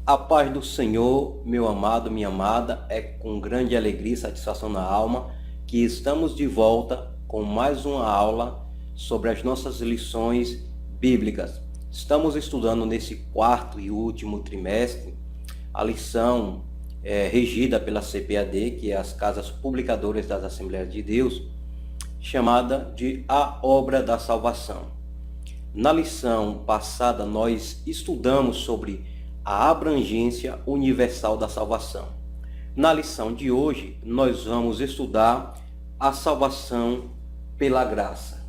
A paz do Senhor, meu amado, minha amada, é com grande alegria e satisfação na alma que estamos de volta com mais uma aula sobre as nossas lições bíblicas. Estamos estudando nesse quarto e último trimestre a lição regida pela CPAD, que é as Casas Publicadoras das Assembleias de Deus, chamada de A Obra da Salvação. Na lição passada, nós estudamos sobre a abrangência universal da salvação. Na lição de hoje, nós vamos estudar a salvação pela graça.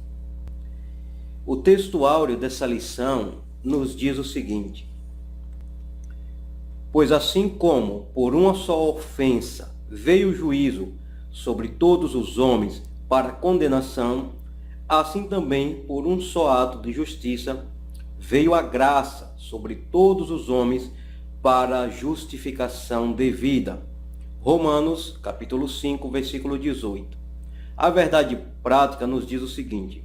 O texto áureo dessa lição nos diz o seguinte: pois assim como por uma só ofensa veio o juízo sobre todos os homens para condenação, assim também por um só ato de justiça veio a graça sobre todos os homens para justificação devida. Romanos, capítulo 5, versículo 18. A verdade prática nos diz o seguinte: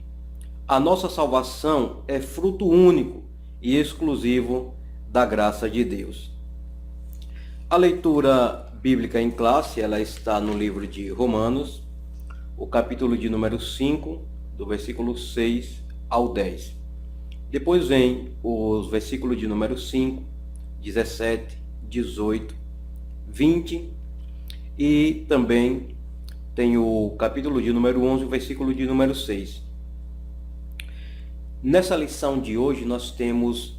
a nossa salvação é fruto único e exclusivo da graça de Deus. A leitura bíblica em classe, ela está no livro de Romanos, o capítulo de número 5, do versículo 6 ao 10. Depois vem os versículos de número 5, 17, 18, 20 e também tem o capítulo de número 11, o versículo de número 6. Nessa lição de hoje nós temos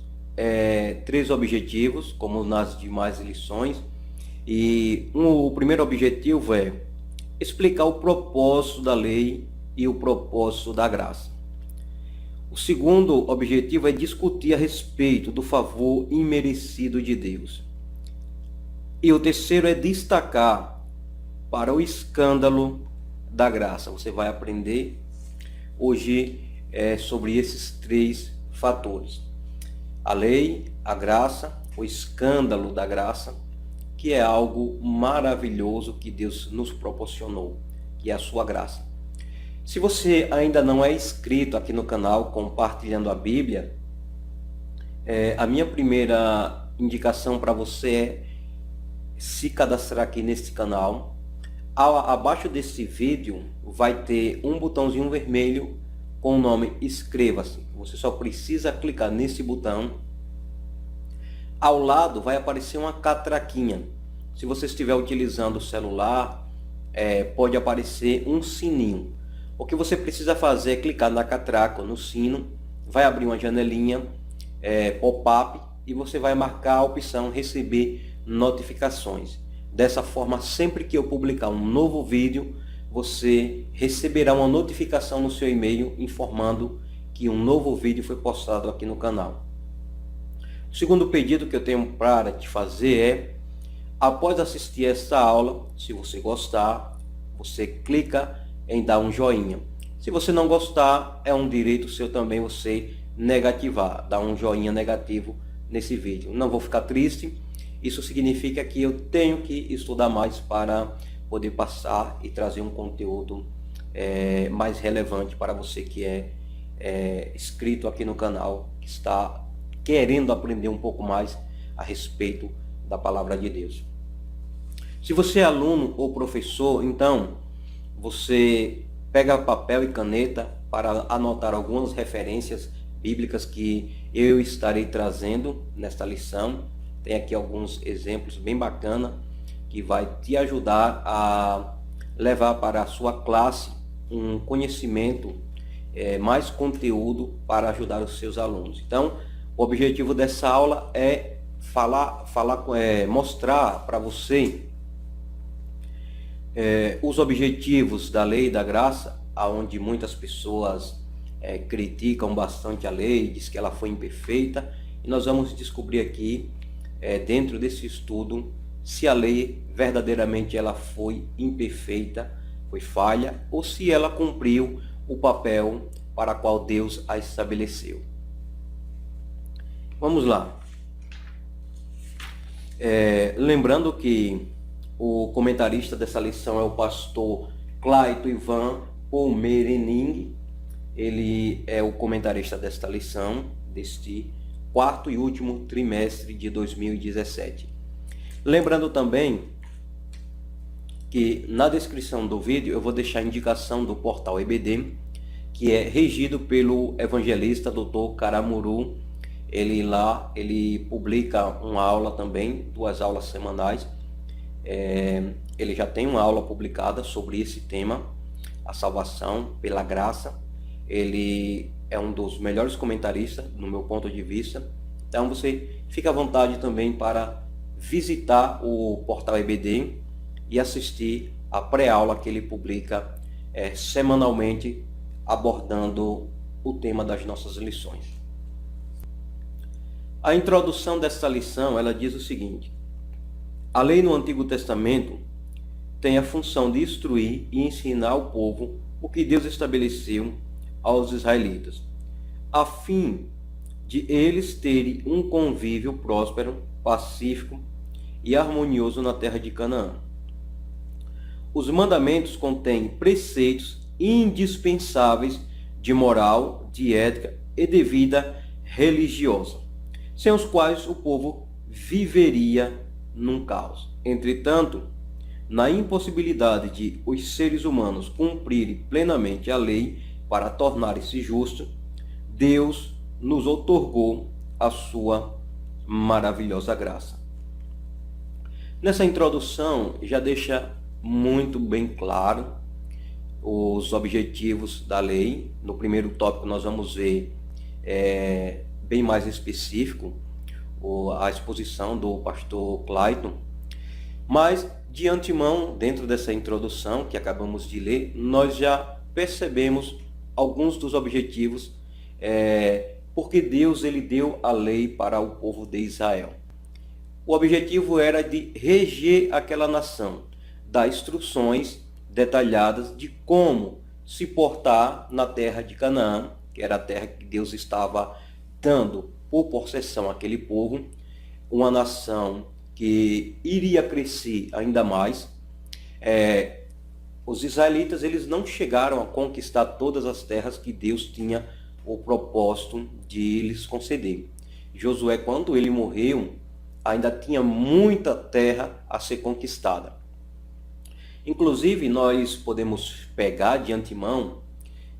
três objetivos, como nas demais lições, e o primeiro objetivo é explicar o propósito da lei e o propósito da graça. O segundo objetivo é discutir a respeito do favor imerecido de Deus. E o terceiro é destacar para o escândalo da graça. Você vai aprender hoje sobre esses três fatores: a lei, a graça, o escândalo da graça, que é algo maravilhoso que Deus nos proporcionou, que é a sua graça. Se você ainda não é inscrito aqui no canal Compartilhando a Bíblia, a minha primeira indicação para você é se cadastrar aqui nesse canal. Abaixo desse vídeo vai ter um botãozinho vermelho com o nome Inscreva-se. Você só precisa clicar nesse botão. Ao lado vai aparecer uma catraquinha. Se você estiver utilizando o celular, pode aparecer um sininho. O que você precisa fazer é clicar na catraca, no sino, vai abrir uma janelinha pop-up e você vai marcar a opção receber notificações. Dessa forma, sempre que eu publicar um novo vídeo, você receberá uma notificação no seu e-mail informando que um novo vídeo foi postado aqui no canal. O segundo pedido que eu tenho para te fazer é, após assistir essa aula, se você gostar, você clica em dar um joinha. Se você não gostar, é um direito seu também você negativar, dar um joinha negativo nesse vídeo. Não vou ficar triste, isso significa que eu tenho que estudar mais para poder passar e trazer um conteúdo mais relevante para você que é inscrito aqui no canal, que está querendo aprender um pouco mais a respeito da palavra de Deus. Se você é aluno ou professor, então você pega papel e caneta para anotar algumas referências bíblicas que eu estarei trazendo nesta lição. Tem aqui alguns exemplos bem bacanas que vai te ajudar a levar para a sua classe um conhecimento, mais conteúdo para ajudar os seus alunos. Então, o objetivo dessa aula é mostrar para você os objetivos da lei e da graça, onde muitas pessoas criticam bastante a lei, diz que ela foi imperfeita, e nós vamos descobrir aqui, dentro desse estudo, se a lei verdadeiramente ela foi imperfeita, foi falha, ou se ela cumpriu o papel para qual Deus a estabeleceu. Vamos lá. Lembrando que o comentarista dessa lição é o pastor Clayton Ivan Palmeirening. Ele é o comentarista desta lição, deste quarto e último trimestre de 2017. Lembrando também que na descrição do vídeo eu vou deixar a indicação do portal EBD, que é regido pelo evangelista Dr. Caramuru. Ele publica uma aula também, 2 aulas semanais. Ele já tem uma aula publicada sobre esse tema, a salvação pela graça. Ele é um dos melhores comentaristas, no meu ponto de vista. Então você fica à vontade também para visitar o portal EBD e assistir a pré-aula que ele publica semanalmente, abordando o tema das nossas lições. A introdução desta lição, ela diz o seguinte: a lei no Antigo Testamento tem a função de instruir e ensinar ao povo o que Deus estabeleceu aos israelitas, a fim de eles terem um convívio próspero, pacífico e harmonioso na terra de Canaã. Os mandamentos contêm preceitos indispensáveis de moral, de ética e de vida religiosa, sem os quais o povo viveria num caos. Entretanto, na impossibilidade de os seres humanos cumprirem plenamente a lei para tornarem-se justos, Deus nos outorgou a sua maravilhosa graça. Nessa introdução já deixa muito bem claro os objetivos da lei. No primeiro tópico nós vamos ver bem mais específico a exposição do pastor Clayton, mas de antemão, dentro dessa introdução que acabamos de ler, nós já percebemos alguns dos objetivos, porque Deus ele deu a lei para o povo de Israel. O objetivo era de reger aquela nação, dar instruções detalhadas de como se portar na terra de Canaã, que era a terra que Deus estava dando por possessão àquele povo, uma nação que iria crescer ainda mais. Os israelitas eles não chegaram a conquistar todas as terras que Deus tinha o propósito de lhes conceder. Josué, quando ele morreu, ainda tinha muita terra a ser conquistada. Inclusive, nós podemos pegar de antemão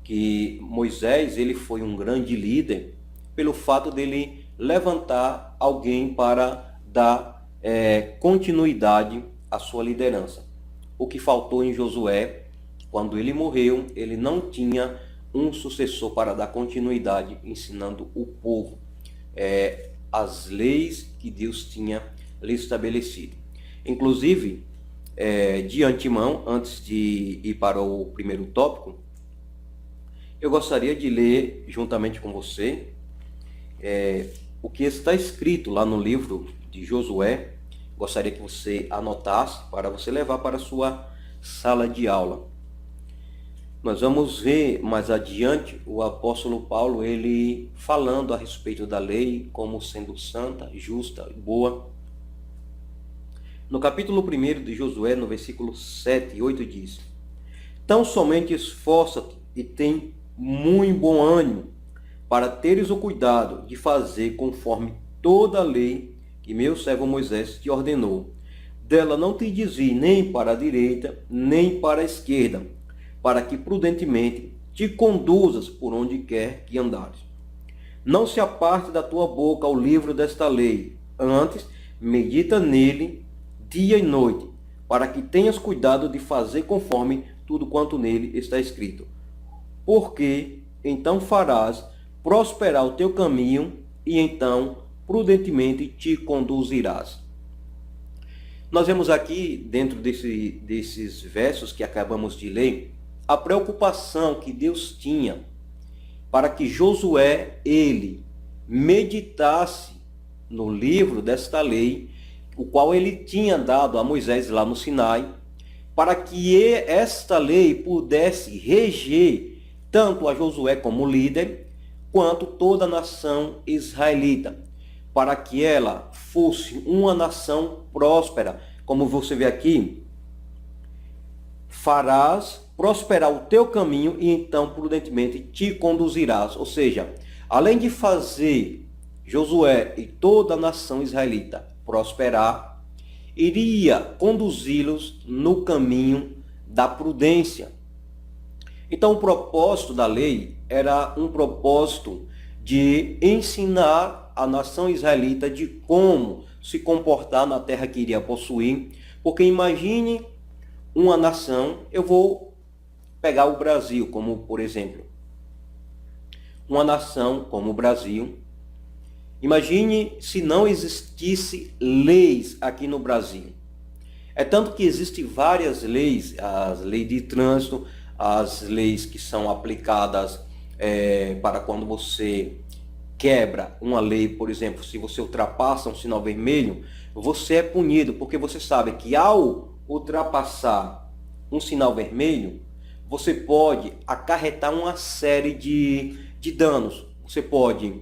que Moisés ele foi um grande líder pelo fato dele levantar alguém para dar continuidade à sua liderança. O que faltou em Josué, quando ele morreu, ele não tinha um sucessor para dar continuidade, ensinando o povo as leis que Deus tinha lhe estabelecido. Inclusive, de antemão, antes de ir para o primeiro tópico, eu gostaria de ler juntamente com você o que está escrito lá no livro de Josué. Gostaria que você anotasse para você levar para a sua sala de aula. Nós vamos ver mais adiante o apóstolo Paulo, ele falando a respeito da lei como sendo santa, justa e boa. No capítulo 1 de Josué, no versículo 7 e 8 diz: tão somente esforça-te e tem muito bom ânimo, para teres o cuidado de fazer conforme toda a lei que meu servo Moisés te ordenou. Dela não te desvie nem para a direita, nem para a esquerda, para que prudentemente te conduzas por onde quer que andares. Não se aparte da tua boca o livro desta lei, antes medita nele dia e noite, para que tenhas cuidado de fazer conforme tudo quanto nele está escrito. Porque então farás prosperar o teu caminho, e então prudentemente te conduzirás. Nós vemos aqui, dentro desses versos que acabamos de ler, a preocupação que Deus tinha para que Josué, ele meditasse no livro desta lei, o qual ele tinha dado a Moisés lá no Sinai, para que esta lei pudesse reger tanto a Josué como líder, quanto toda a nação israelita, para que ela fosse uma nação próspera. Como você vê aqui, farás prosperar o teu caminho e então prudentemente te conduzirás. Ou seja, além de fazer Josué e toda a nação israelita prosperar, iria conduzi-los no caminho da prudência. Então, o propósito da lei era um propósito de ensinar a nação israelita de como se comportar na terra que iria possuir. Porque imagine uma nação, eu vou pegar o Brasil como por exemplo. Uma nação como o Brasil, imagine se não existisse leis aqui no Brasil. É tanto que existem várias leis, as leis de trânsito, as leis que são aplicadas para quando você quebra uma lei, por exemplo, se você ultrapassa um sinal vermelho, você é punido, porque você sabe que ao ultrapassar um sinal vermelho, você pode acarretar uma série de danos. Você pode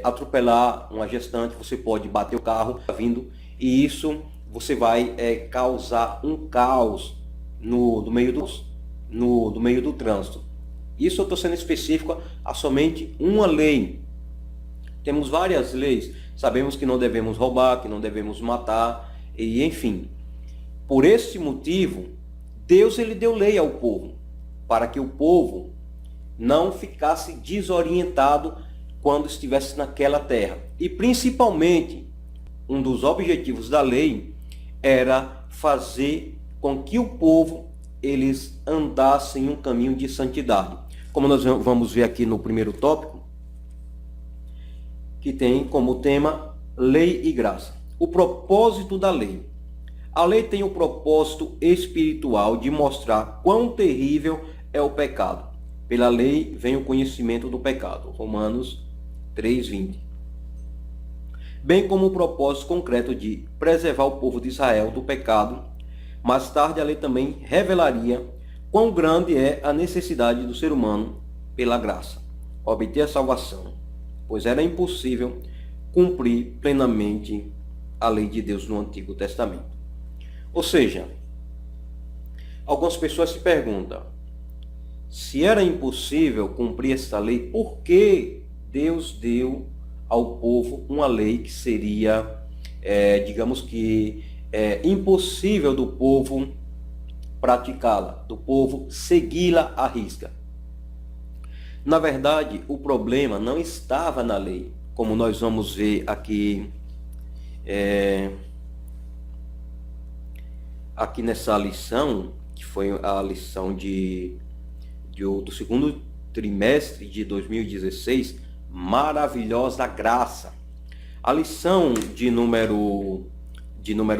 atropelar uma gestante, você pode bater o carro vindo, e isso você vai causar um caos no meio do trânsito. Isso eu estou sendo específico a somente uma lei. Temos várias leis. Sabemos que não devemos roubar, que não devemos matar, e enfim. Por esse motivo, Deus ele deu lei ao povo, para que o povo não ficasse desorientado quando estivesse naquela terra. E principalmente, um dos objetivos da lei era fazer com que o povo eles andassem em um caminho de santidade. Como nós vamos ver aqui no primeiro tópico, que tem como tema lei e graça. O propósito da lei. A lei tem o propósito espiritual de mostrar quão terrível é o pecado. Pela lei vem o conhecimento do pecado. Romanos 3:20. Bem como o propósito concreto de preservar o povo de Israel do pecado. Mais tarde a lei também revelaria quão grande é a necessidade do ser humano pela graça obter a salvação, pois era impossível cumprir plenamente a lei de Deus no Antigo Testamento. Ou seja, algumas pessoas se perguntam, se era impossível cumprir essa lei, por que Deus deu ao povo uma lei que seria, digamos que, impossível do povo praticá-la, do povo segui-la à risca? Na verdade, o problema não estava na lei, como nós vamos ver aqui, aqui nessa lição, que foi a lição do segundo trimestre de 2016, maravilhosa graça. A lição de número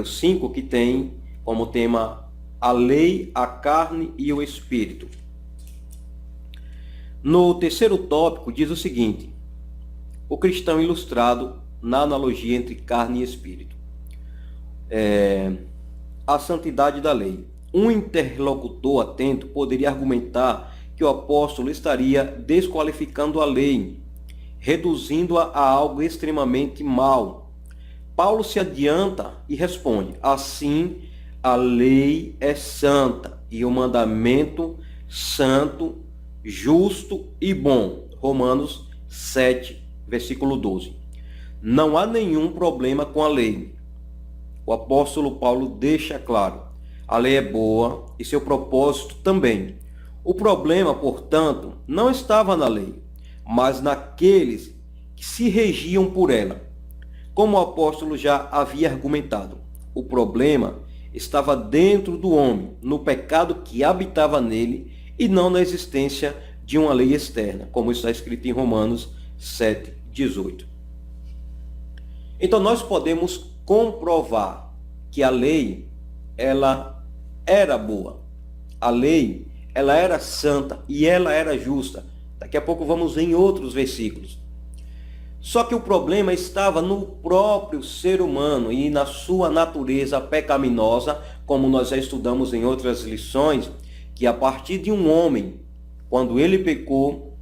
5, que tem como tema a lei, a carne e o espírito. No terceiro tópico diz o seguinte: o cristão ilustrado na analogia entre carne e espírito. A santidade da lei. Um interlocutor atento poderia argumentar que o apóstolo estaria desqualificando a lei, reduzindo-a a algo extremamente mau. Paulo se adianta e responde: assim, a lei é santa e o mandamento santo, justo e bom. Romanos 7, versículo 12. Não há nenhum problema com a lei. O apóstolo Paulo deixa claro: a lei é boa e seu propósito também. O problema, portanto, não estava na lei, mas naqueles que se regiam por ela. Como o apóstolo já havia argumentado, o problema estava dentro do homem, no pecado que habitava nele, e não na existência de uma lei externa, como está escrito em Romanos 7:18. Então nós podemos comprovar que a lei, ela era boa. A lei, ela era santa e ela era justa. Daqui a pouco vamos ver em outros versículos. Só que o problema estava no próprio ser humano e na sua natureza pecaminosa, como nós já estudamos em outras lições, que a partir de um homem, quando ele pecou,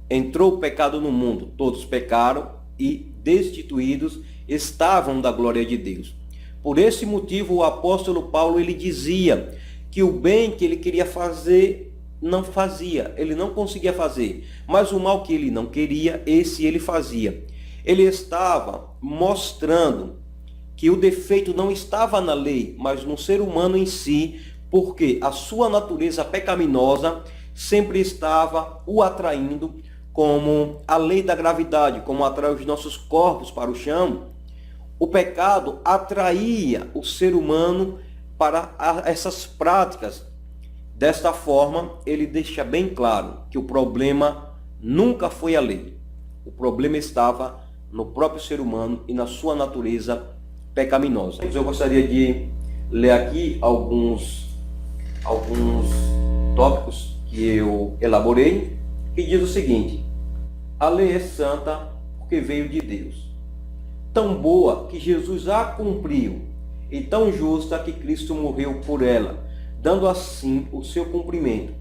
entrou o pecado no mundo. Todos pecaram e destituídos estavam da glória de Deus. Por esse motivo, o apóstolo Paulo ele dizia que o bem que ele queria fazer não fazia, ele não conseguia fazer, mas o mal que ele não queria, esse ele fazia. Ele estava mostrando que o defeito não estava na lei, mas no ser humano em si, porque a sua natureza pecaminosa sempre estava o atraindo, como a lei da gravidade, como atrai os nossos corpos para o chão. O pecado atraía o ser humano para essas práticas. Desta forma, ele deixa bem claro que o problema nunca foi a lei. O problema estava no próprio ser humano e na sua natureza pecaminosa. Eu gostaria de ler aqui alguns tópicos que eu elaborei, que diz o seguinte: a lei é santa porque veio de Deus, tão boa que Jesus a cumpriu, e tão justa que Cristo morreu por ela, dando assim o seu cumprimento.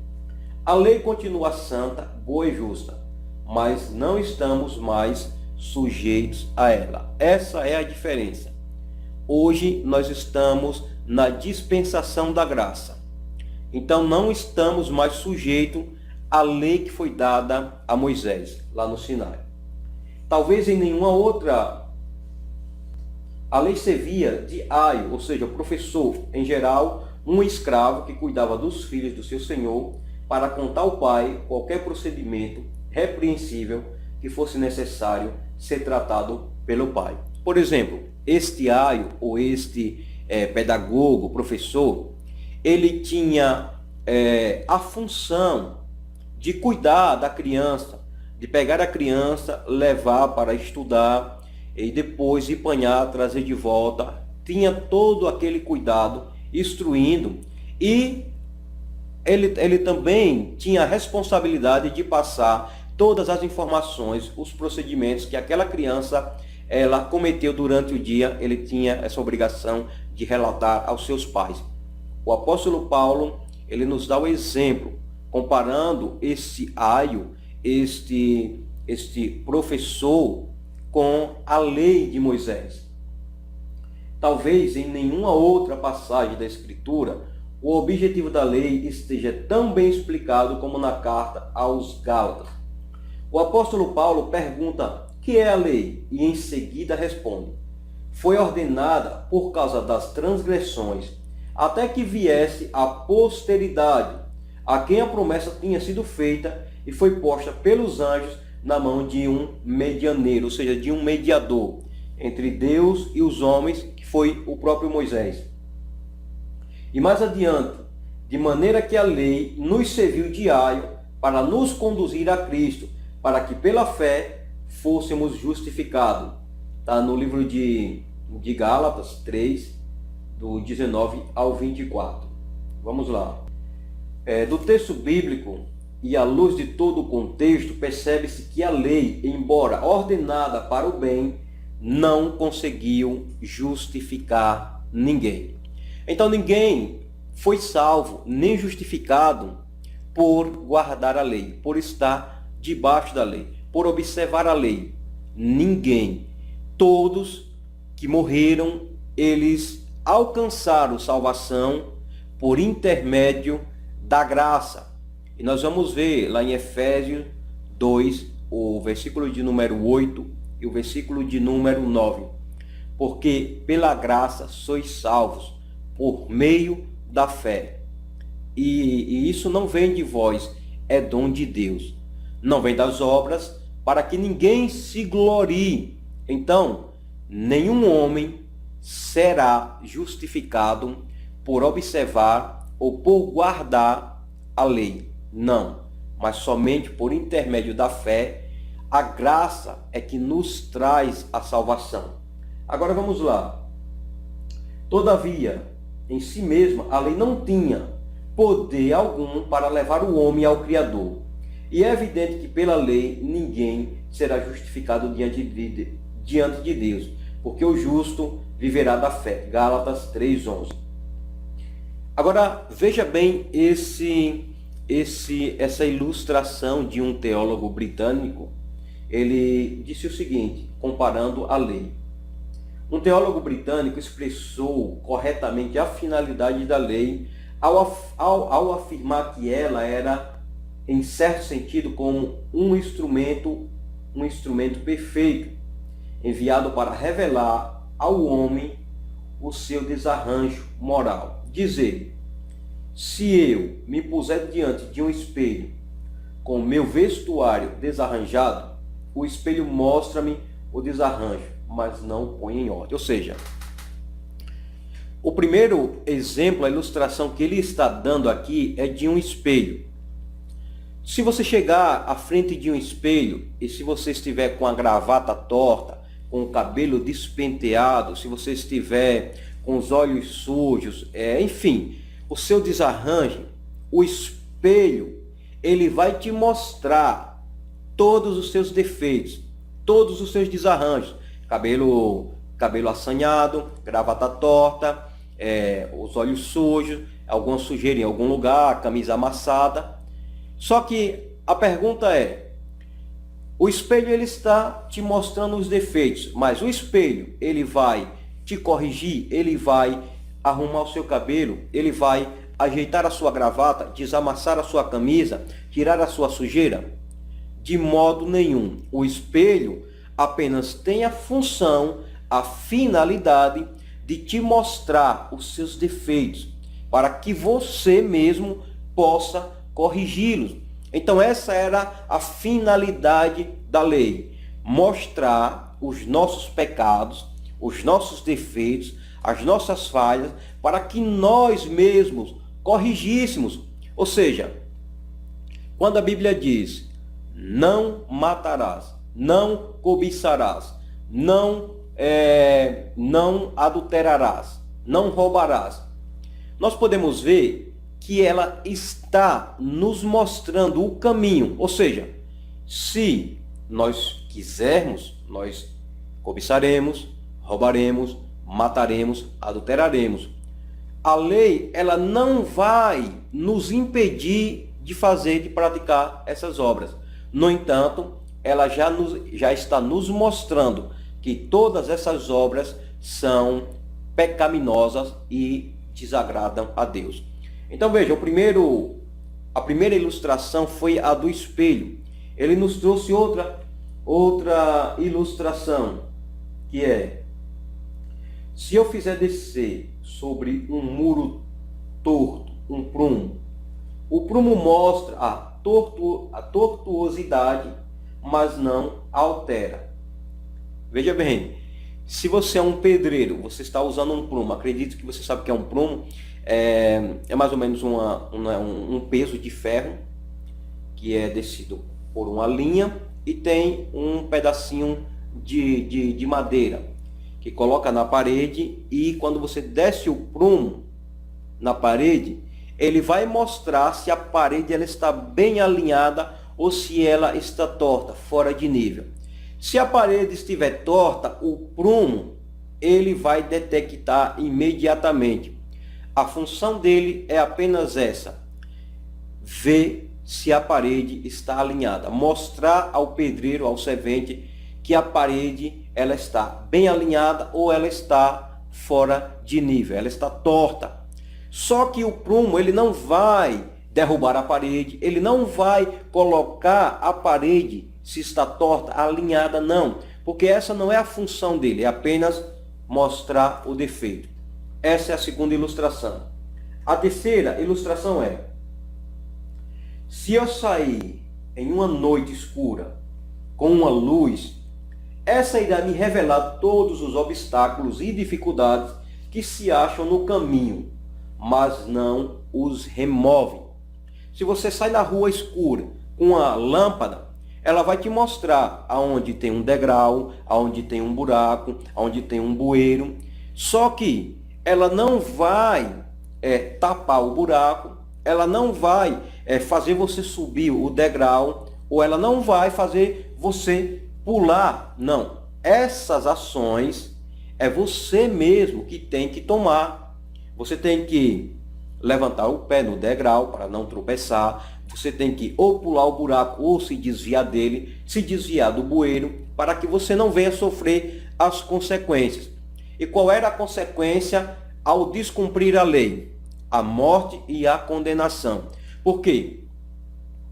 A lei continua santa, boa e justa, mas não estamos mais sujeitos a ela. Essa é a diferença. Hoje nós estamos na dispensação da graça. Então não estamos mais sujeitos à lei que foi dada a Moisés, lá no Sinai. Talvez em nenhuma outra. A lei servia de aio, ou seja, o professor, em geral, um escravo que cuidava dos filhos do seu senhor, para contar ao pai qualquer procedimento repreensível que fosse necessário ser tratado pelo pai. Por exemplo, este aio ou este pedagogo, professor, ele tinha a função de cuidar da criança, de pegar a criança, levar para estudar e depois empanhar, trazer de volta. Tinha todo aquele cuidado, instruindo, e ele também tinha a responsabilidade de passar todas as informações, os procedimentos que aquela criança ela cometeu durante o dia. Ele tinha essa obrigação de relatar aos seus pais. O apóstolo Paulo, ele nos dá o exemplo, comparando esse aio, este professor, com a lei de Moisés. Talvez em nenhuma outra passagem da Escritura o objetivo da lei esteja tão bem explicado como na carta aos Gálatas. O apóstolo Paulo pergunta: que é a lei? E em seguida responde: foi ordenada por causa das transgressões, até que viesse a posteridade, a quem a promessa tinha sido feita e foi posta pelos anjos na mão de um medianeiro, ou seja, de um mediador entre Deus e os homens, que foi o próprio Moisés. E mais adiante, de maneira que a lei nos serviu de aio para nos conduzir a Cristo, para que pela fé fôssemos justificados. Está no livro de Gálatas 3, do 19 ao 24. Vamos lá. Do texto bíblico e à luz de todo o contexto, percebe-se que a lei, embora ordenada para o bem, não conseguiu justificar ninguém. Então ninguém foi salvo nem justificado por guardar a lei, por estar debaixo da lei, por observar a lei. Ninguém. Todos que morreram, eles alcançaram salvação por intermédio da graça. E nós vamos ver lá em Efésios 2, o versículo de número 8 e o versículo de número 9. Porque pela graça sois salvos, por meio da fé. E isso não vem de vós, é dom de Deus. Não vem das obras, para que ninguém se glorie. Então, nenhum homem será justificado por observar ou por guardar a lei. Não, mas somente por intermédio da fé. A graça é que nos traz a salvação. Agora vamos lá. Todavia, em si mesma, a lei não tinha poder algum para levar o homem ao Criador. E é evidente que pela lei ninguém será justificado diante de Deus, porque o justo viverá da fé. Gálatas 3:11. Agora veja bem essa ilustração de um teólogo britânico. Ele disse o seguinte, comparando a lei. Um teólogo britânico expressou corretamente a finalidade da lei ao afirmar que ela era, em certo sentido, como um instrumento perfeito. enviado para revelar ao homem o seu desarranjo moral. Diz ele: se eu me puser diante de um espelho com meu vestuário desarranjado, o espelho mostra-me o desarranjo, mas não põe em ordem. Ou seja, o primeiro exemplo, a ilustração que ele está dando aqui é de um espelho. Se você chegar à frente de um espelho e se você estiver com a gravata torta, com o cabelo despenteado, se você estiver com os olhos sujos, enfim, o seu desarranjo, o espelho, ele vai te mostrar todos os seus defeitos, todos os seus desarranjos, cabelo assanhado, gravata torta, os olhos sujos, alguma sujeira em algum lugar, camisa amassada. Só que a pergunta é, o espelho ele está te mostrando os defeitos, mas o espelho ele vai te corrigir, ele vai arrumar o seu cabelo, ele vai ajeitar a sua gravata, desamassar a sua camisa, tirar a sua sujeira? De modo nenhum. O espelho apenas tem a função, a finalidade de te mostrar os seus defeitos, para que você mesmo possa corrigi-los. Então essa era a finalidade da lei, mostrar os nossos pecados, os nossos defeitos, as nossas falhas, para que nós mesmos corrigíssemos. Ou seja, quando a Bíblia diz, não matarás, não cobiçarás, não adulterarás, não roubarás, nós podemos ver que ela está nos mostrando o caminho. Ou seja, se nós quisermos, nós cobiçaremos, roubaremos, mataremos, adulteraremos. A lei, ela não vai nos impedir de fazer, de praticar essas obras. No entanto, ela já está nos mostrando que todas essas obras são pecaminosas e desagradam a Deus. Então veja, a primeira ilustração foi a do espelho. Ele nos trouxe outra ilustração, que é, se eu fizer descer sobre um muro torto, um prumo, o prumo mostra a tortuosidade, mas não altera. Veja bem, se você é um pedreiro, você está usando um prumo, acredito que você sabe que é um prumo, é mais ou menos um peso de ferro que é descido por uma linha e tem um pedacinho de madeira que coloca na parede, e quando você desce o prumo na parede, ele vai mostrar se a parede ela está bem alinhada ou se ela está torta, fora de nível. Se a parede estiver torta, o prumo ele vai detectar imediatamente. A função dele é apenas essa: ver se a parede está alinhada, mostrar ao pedreiro, ao servente, que a parede ela está bem alinhada ou ela está fora de nível, ela está torta. Só que o prumo ele não vai derrubar a parede, ele não vai colocar a parede, se está torta, alinhada, não, porque essa não é a função dele, é apenas mostrar o defeito. Essa é a segunda ilustração. A terceira ilustração é, se eu sair em uma noite escura com uma luz, essa irá me revelar todos os obstáculos e dificuldades que se acham no caminho, mas não os remove. Se você sai na rua escura com uma lâmpada, ela vai te mostrar aonde tem um degrau, aonde tem um buraco, aonde tem um bueiro. Só que ela não vai tapar o buraco, ela não vai fazer você subir o degrau, ou ela não vai fazer você pular. Não. Essas ações é você mesmo que tem que tomar. Você tem que levantar o pé no degrau para não tropeçar. Você tem que ou pular o buraco ou se desviar dele, se desviar do bueiro, para que você não venha sofrer as consequências. E qual era a consequência ao descumprir a lei? A morte e a condenação. Por quê?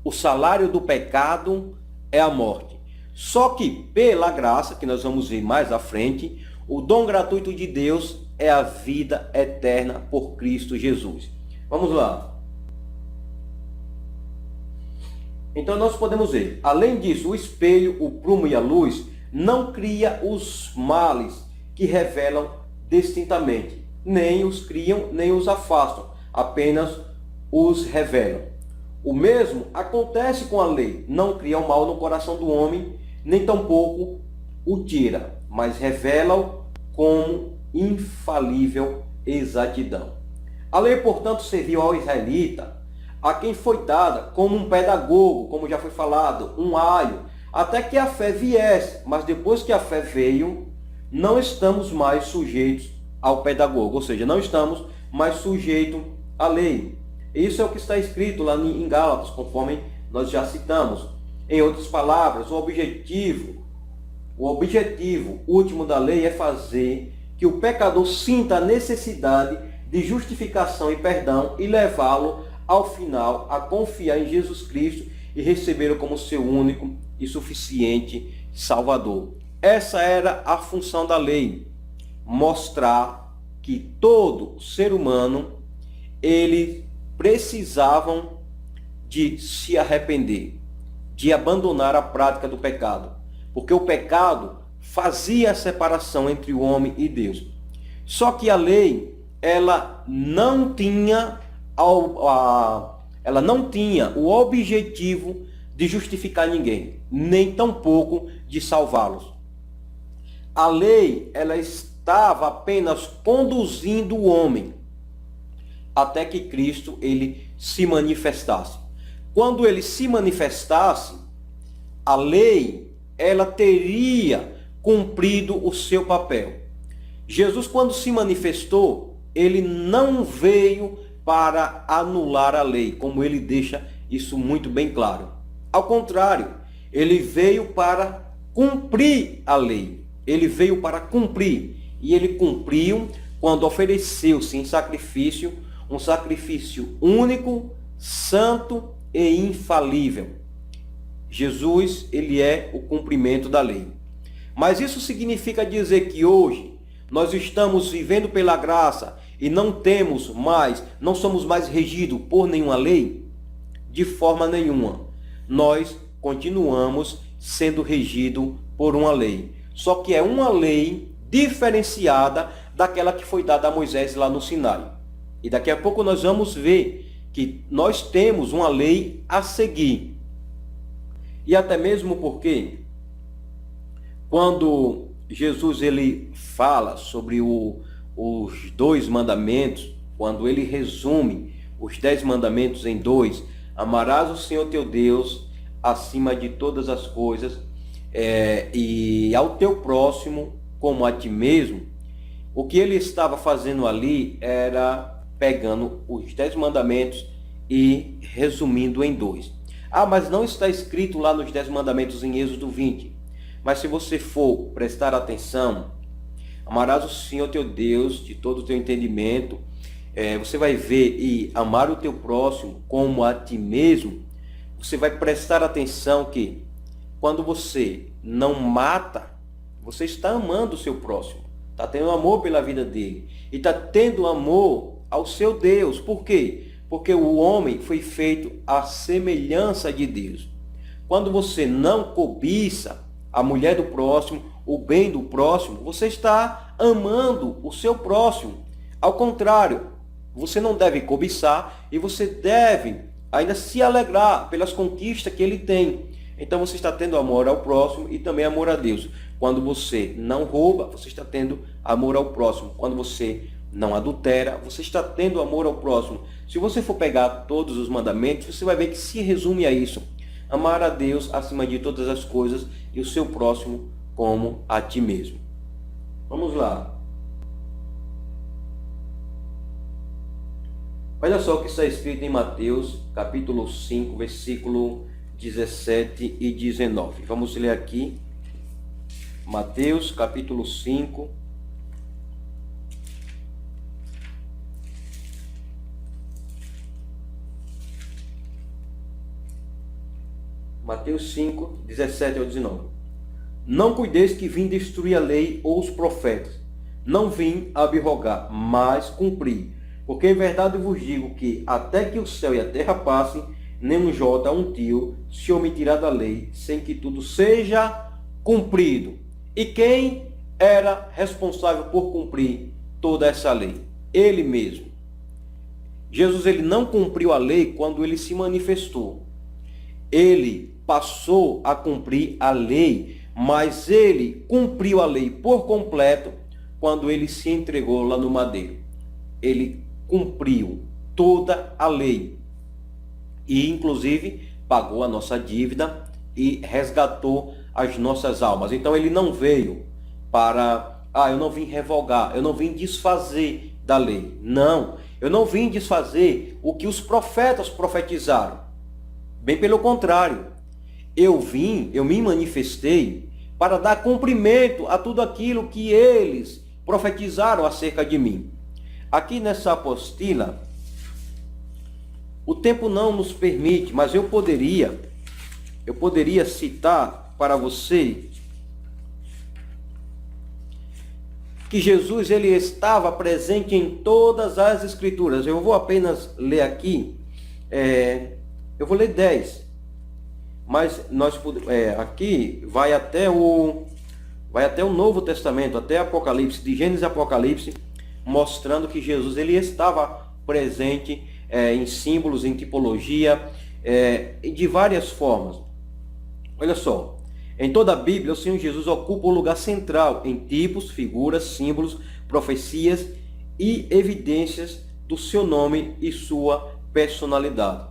O salário do pecado é a morte. Só que, pela graça, que nós vamos ver mais à frente, o dom gratuito de Deus é a vida eterna por Cristo Jesus. Vamos lá. Então nós podemos ver, além disso, o espelho, o prumo e a luz não cria os males que revelam distintamente. Nem os criam, nem os afastam, apenas os revelam. O mesmo acontece com a lei, não cria o mal no coração do homem, nem tampouco o tira, mas revela-o com infalível exatidão. A lei, portanto, serviu ao israelita, a quem foi dada como um pedagogo, como já foi falado, um aio, até que a fé viesse. Mas depois que a fé veio, não estamos mais sujeitos ao pedagogo, ou seja, não estamos mais sujeitos à lei. Isso é o que está escrito lá em Gálatas, conforme nós já citamos. Em outras palavras, o objetivo último da lei é fazer que o pecador sinta a necessidade de justificação e perdão e levá-lo ao final a confiar em Jesus Cristo e recebê-lo como seu único e suficiente Salvador. Essa era a função da lei, mostrar que todo ser humano, eles precisavam de se arrepender, de abandonar a prática do pecado, porque o pecado fazia a separação entre o homem e Deus. Só que a lei, ela não tinha o objetivo de justificar ninguém, nem tampouco de salvá-los. A lei, ela estava apenas conduzindo o homem até que Cristo ele se manifestasse. Quando ele se manifestasse, a lei ela teria cumprido o seu papel. Jesus, quando se manifestou, ele não veio para anular a lei, como ele deixa isso muito bem claro. Ao contrário, ele veio para cumprir a lei. Ele veio para cumprir. E ele cumpriu quando ofereceu-se em sacrifício, um sacrifício único, santo e infalível. Jesus, ele é o cumprimento da lei. Mas isso significa dizer que hoje nós estamos vivendo pela graça e não somos mais regidos por nenhuma lei? De forma nenhuma. Nós continuamos sendo regidos por uma lei. Só que é uma lei diferenciada daquela que foi dada a Moisés lá no Sinai. E daqui a pouco nós vamos ver que nós temos uma lei a seguir. E até mesmo porque quando Jesus ele fala sobre os 10 mandamentos, quando ele resume os 10 mandamentos em 2, amarás o Senhor teu Deus acima de todas as coisas, e ao teu próximo como a ti mesmo. O que ele estava fazendo ali era pegando os 10 mandamentos e resumindo em 2. Mas não está escrito lá nos 10 mandamentos em Êxodo 20. Mas se você for prestar atenção, amarás o Senhor teu Deus de todo o teu entendimento, você vai ver, e amar o teu próximo como a ti mesmo. Você vai prestar atenção que quando você não mata, você está amando o seu próximo, está tendo amor pela vida dele e está tendo amor ao seu Deus. Por quê? Porque o homem foi feito à semelhança de Deus. Quando você não cobiça a mulher do próximo, o bem do próximo, você está amando o seu próximo. Ao contrário, você não deve cobiçar e você deve ainda se alegrar pelas conquistas que ele tem. Então você está tendo amor ao próximo e também amor a Deus. Quando você não rouba, você está tendo amor ao próximo. Quando você não adultera, você está tendo amor ao próximo. Se você for pegar todos os mandamentos, você vai ver que se resume a isso: amar a Deus acima de todas as coisas e o seu próximo como a ti mesmo. Vamos lá. Olha só o que está escrito em Mateus, capítulo 5, versículo 17 e 19. Vamos ler aqui. Mateus, capítulo 5. Mateus 5, 17 ao 19. Não cuideis que vim destruir a lei ou os profetas. Não vim abrogar, mas cumprir. Porque em verdade vos digo que até que o céu e a terra passem, nem um jota, um tio, se omitirá da lei, sem que tudo seja cumprido. E quem era responsável por cumprir toda essa lei? Ele mesmo. Jesus, ele não cumpriu a lei quando ele se manifestou. Ele passou a cumprir a lei, mas ele cumpriu a lei por completo quando ele se entregou lá no madeiro. Ele cumpriu toda a lei e inclusive pagou a nossa dívida e resgatou as nossas almas. Então ele não veio para, eu não vim revogar, eu não vim desfazer da lei. Não, eu não vim desfazer o que os profetas profetizaram. Bem pelo contrário, eu me manifestei para dar cumprimento a tudo aquilo que eles profetizaram acerca de mim. Aqui nessa apostila, o tempo não nos permite, mas eu poderia citar para você que Jesus, ele estava presente em todas as escrituras. Eu vou apenas ler aqui, eu vou ler 10, mas aqui vai até o Novo Testamento, até Apocalipse, de Gênesis e Apocalipse, mostrando que Jesus, ele estava presente em símbolos, em tipologia, de várias formas. Olha só, em toda a Bíblia, o Senhor Jesus ocupa o lugar central em tipos, figuras, símbolos, profecias e evidências do seu nome e sua personalidade.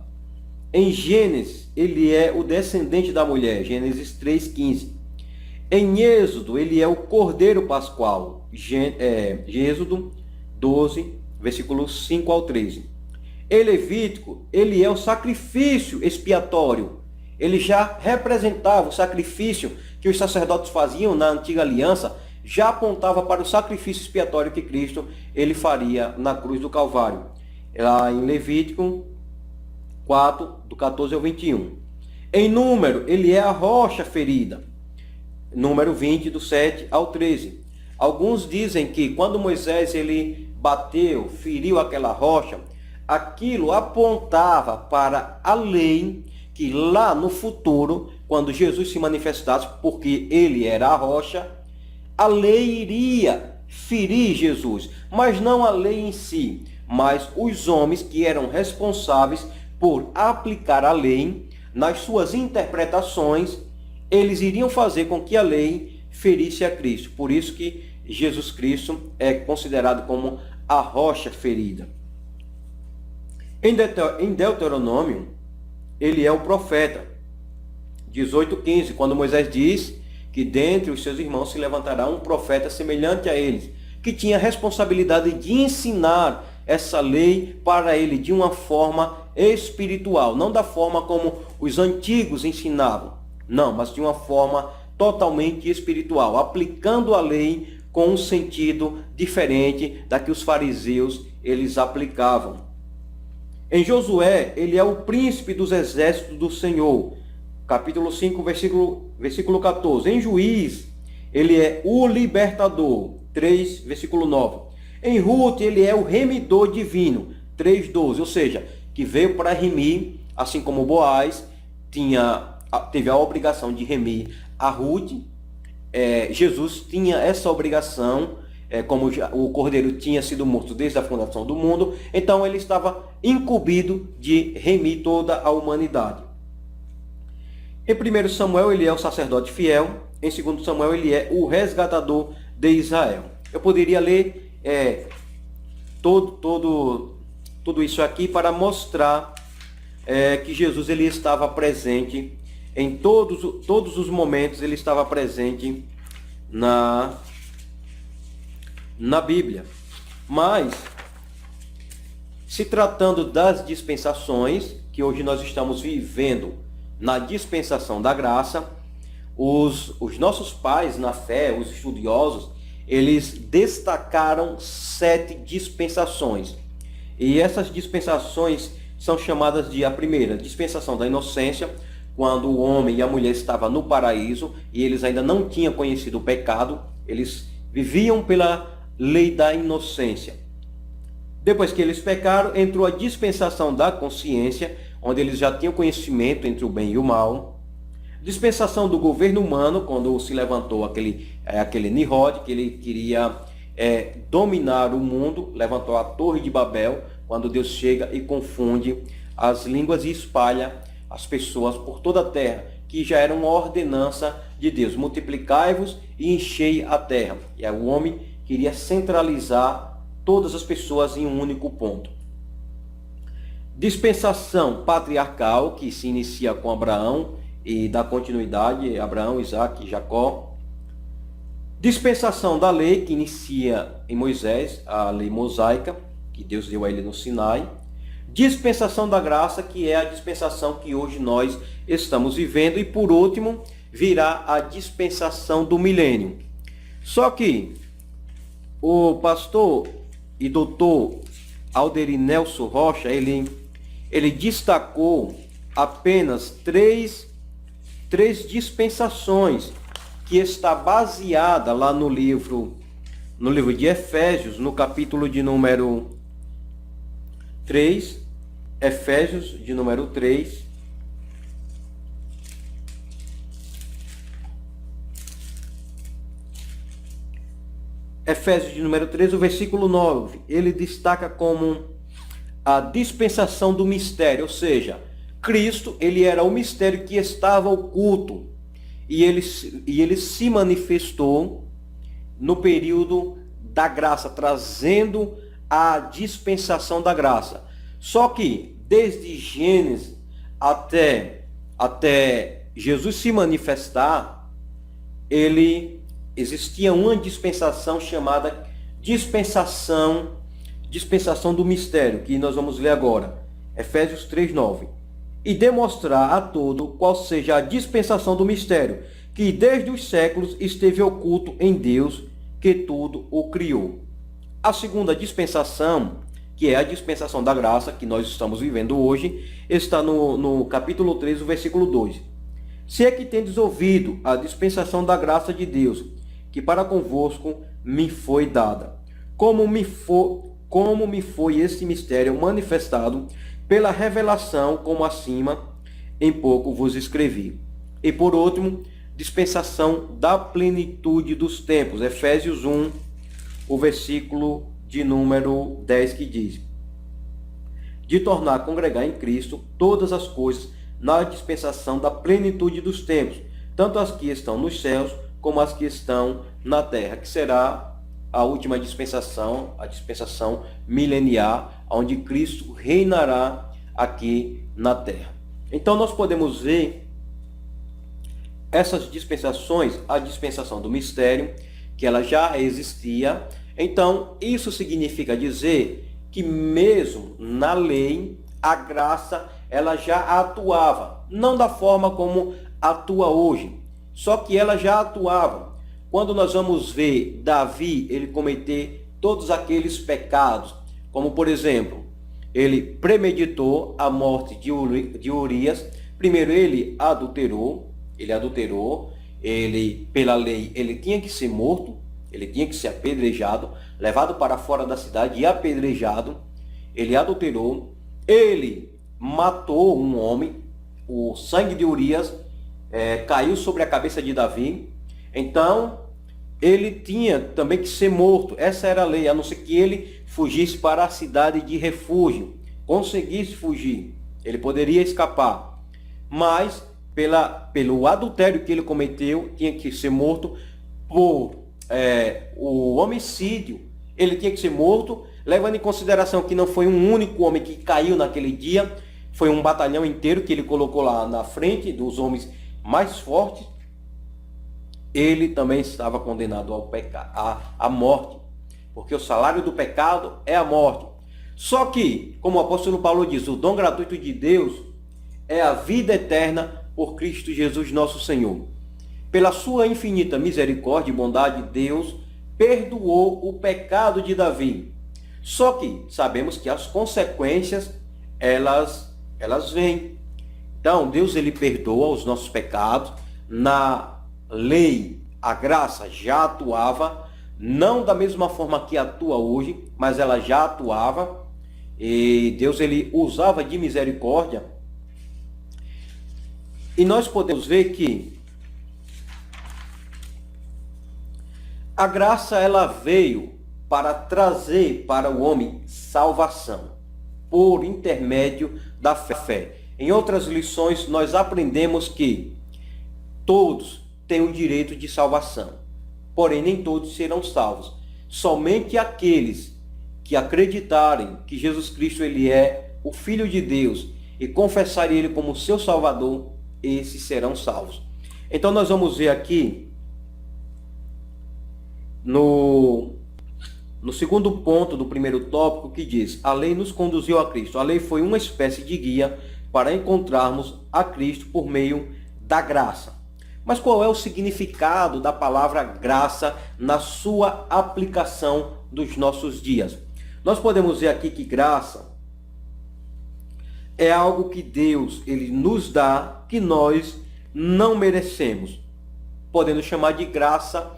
Em Gênesis, ele é o descendente da mulher, Gênesis 3,15. Em Êxodo, ele é o Cordeiro Pascual, Êxodo 12, versículos 5 ao 13. Em Levítico, ele é o sacrifício expiatório. Ele já representava o sacrifício que os sacerdotes faziam na antiga aliança, já apontava para o sacrifício expiatório que Cristo ele faria na cruz do Calvário. Lá em Levítico 4, do 14 ao 21. Em Número, ele é a rocha ferida. Número 20, do 7 ao 13. Alguns dizem que quando Moisés ele bateu, feriu aquela rocha, aquilo apontava para a lei que lá no futuro, quando Jesus se manifestasse, porque ele era a rocha, a lei iria ferir Jesus, mas não a lei em si, mas os homens que eram responsáveis por aplicar a lei nas suas interpretações, eles iriam fazer com que a lei ferisse a Cristo. Por isso que Jesus Cristo é considerado como a rocha ferida. Em Deuteronômio, ele é o profeta. 18:15, quando Moisés diz que dentre os seus irmãos se levantará um profeta semelhante a eles, que tinha a responsabilidade de ensinar essa lei para ele de uma forma espiritual, não da forma como os antigos ensinavam, não, mas de uma forma totalmente espiritual, aplicando a lei com um sentido diferente da que os fariseus eles aplicavam. Em Josué, ele é o príncipe dos exércitos do Senhor, capítulo 5, versículo 14. Em Juiz, ele é o libertador, 3, versículo 9. Em Ruth, ele é o remidor divino, 3:12, ou seja, que veio para remir, assim como Boaz teve a obrigação de remir a Ruth. Jesus tinha essa obrigação, como o cordeiro tinha sido morto desde a fundação do mundo, então ele estava incumbido de remir toda a humanidade. Em 1 Samuel, ele é o sacerdote fiel. Em 2 Samuel, ele é o resgatador de Israel. Eu poderia ler tudo isso aqui para mostrar que Jesus ele estava presente em todos os momentos, ele estava presente na Bíblia. Mas, se tratando das dispensações, que hoje nós estamos vivendo na dispensação da graça, os nossos pais na fé, os estudiosos, eles destacaram 7 dispensações. E essas dispensações são chamadas de a primeira, dispensação da inocência, quando o homem e a mulher estavam no paraíso e eles ainda não tinham conhecido o pecado, eles viviam pela lei da inocência. Depois que eles pecaram, entrou a dispensação da consciência, onde eles já tinham conhecimento entre o bem e o mal. Dispensação do governo humano, quando se levantou aquele Nimrod, que ele queria dominar o mundo, levantou a Torre de Babel, quando Deus chega e confunde as línguas e espalha as pessoas por toda a terra, que já era uma ordenança de Deus: multiplicai-vos e enchei a terra. E aí o homem queria centralizar todas as pessoas em um único ponto. Dispensação patriarcal, que se inicia com Abraão e dá continuidade, Abraão, Isaque e Jacó. Dispensação da lei, que inicia em Moisés, a lei mosaica, que Deus deu a ele no Sinai. Dispensação da graça, que é a dispensação que hoje nós estamos vivendo. E por último, virá a dispensação do milênio. Só que o pastor e doutor Alderi Nelson Rocha, ele destacou apenas três dispensações, que está baseada lá no livro de Efésios, no capítulo de número 3, Efésios de número 3, Efésios de número 3, o versículo 9, ele destaca como a dispensação do mistério, ou seja, Cristo, ele era o mistério que estava oculto, e ele se manifestou no período da graça, trazendo a dispensação da graça. Só que, desde Gênesis até Jesus se manifestar, existia uma dispensação chamada dispensação do mistério, que nós vamos ler agora, Efésios 3:9. E demonstrar a todo qual seja a dispensação do mistério, que desde os séculos esteve oculto em Deus, que tudo o criou. A segunda dispensação, que é a dispensação da graça, que nós estamos vivendo hoje, está no capítulo 3, o versículo 2. Se é que tendes ouvido a dispensação da graça de Deus, que para convosco me foi dada, como me foi este mistério manifestado pela revelação, como acima em pouco vos escrevi. E por último, dispensação da plenitude dos tempos, Efésios 1, o versículo de número 10, que diz: de tornar a congregar em Cristo todas as coisas na dispensação da plenitude dos tempos, tanto as que estão nos céus como as que estão na terra, que será a última dispensação, a dispensação mileniar, onde Cristo reinará aqui na terra. Então nós podemos ver essas dispensações, a dispensação do mistério, que ela já existia. Então isso significa dizer que mesmo na lei, a graça ela já atuava, não da forma como atua hoje, só que ela já atuava. Quando nós vamos ver Davi, ele cometer todos aqueles pecados, como por exemplo, ele premeditou a morte de Urias. Primeiro ele adulterou, ele pela lei, ele tinha que ser morto, ele tinha que ser apedrejado, levado para fora da cidade e apedrejado. Ele adulterou, ele matou um homem, o sangue de Urias caiu sobre a cabeça de Davi. Então ele tinha também que ser morto. Essa era a lei, a não ser que ele fugisse para a cidade de refúgio, conseguisse fugir, ele poderia escapar, mas pelo adultério que ele cometeu, tinha que ser morto. Por o homicídio, ele tinha que ser morto, levando em consideração que não foi um único homem que caiu naquele dia, foi um batalhão inteiro que ele colocou lá na frente dos homens mais fortes. Ele também estava condenado ao pecado, à morte, porque o salário do pecado é a morte. Só que, como o apóstolo Paulo diz, o dom gratuito de Deus é a vida eterna por Cristo Jesus nosso Senhor. Pela sua infinita misericórdia e bondade, Deus perdoou o pecado de Davi. Só que sabemos que as consequências, elas vêm. Então, Deus ele perdoa os nossos pecados. Na lei, a graça já atuava, não da mesma forma que atua hoje, mas ela já atuava. E Deus ele usava de misericórdia. E nós podemos ver que a graça ela veio para trazer para o homem salvação por intermédio da fé. Em outras lições nós aprendemos que todos têm o direito de salvação, porém nem todos serão salvos. Somente aqueles que acreditarem que Jesus Cristo ele é o Filho de Deus e confessarem ele como seu Salvador, esses serão salvos. Então nós vamos ver aqui no segundo ponto do primeiro tópico, que diz: a lei nos conduziu a Cristo. A lei foi uma espécie de guia para encontrarmos a Cristo por meio da graça. Mas qual é o significado da palavra graça na sua aplicação dos nossos dias? Nós podemos ver aqui que graça é algo que Deus ele nos dá, que nós não merecemos. Podendo chamar de graça,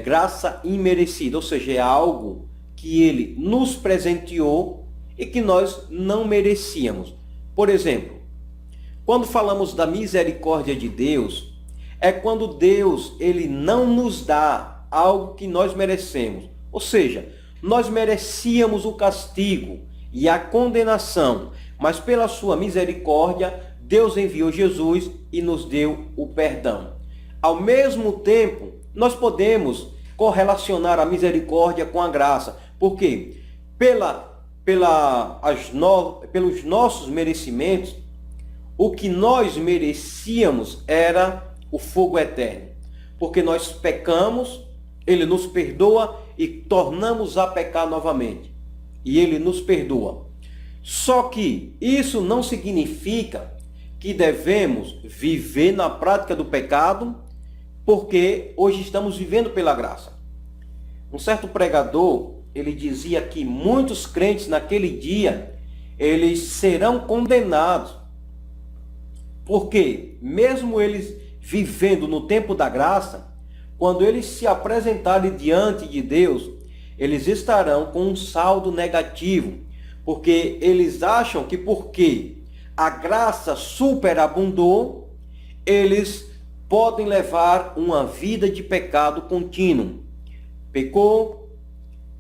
graça imerecida, ou seja, é algo que ele nos presenteou e que nós não merecíamos. Por exemplo, quando falamos da misericórdia de Deus, é quando Deus ele não nos dá algo que nós merecemos. Ou seja, nós merecíamos o castigo e a condenação, mas pela sua misericórdia, Deus enviou Jesus e nos deu o perdão. Ao mesmo tempo, nós podemos correlacionar a misericórdia com a graça. Por quê? Pelos nossos merecimentos, o que nós merecíamos era o fogo eterno. Porque nós pecamos, ele nos perdoa e tornamos a pecar novamente. E ele nos perdoa. Só que isso não significa que devemos viver na prática do pecado, porque hoje estamos vivendo pela graça. Um certo pregador, ele dizia que muitos crentes naquele dia, eles serão condenados. Porque mesmo eles vivendo no tempo da graça, quando eles se apresentarem diante de Deus, eles estarão com um saldo negativo, porque eles acham que porque a graça superabundou, eles podem levar uma vida de pecado contínuo. Pecou,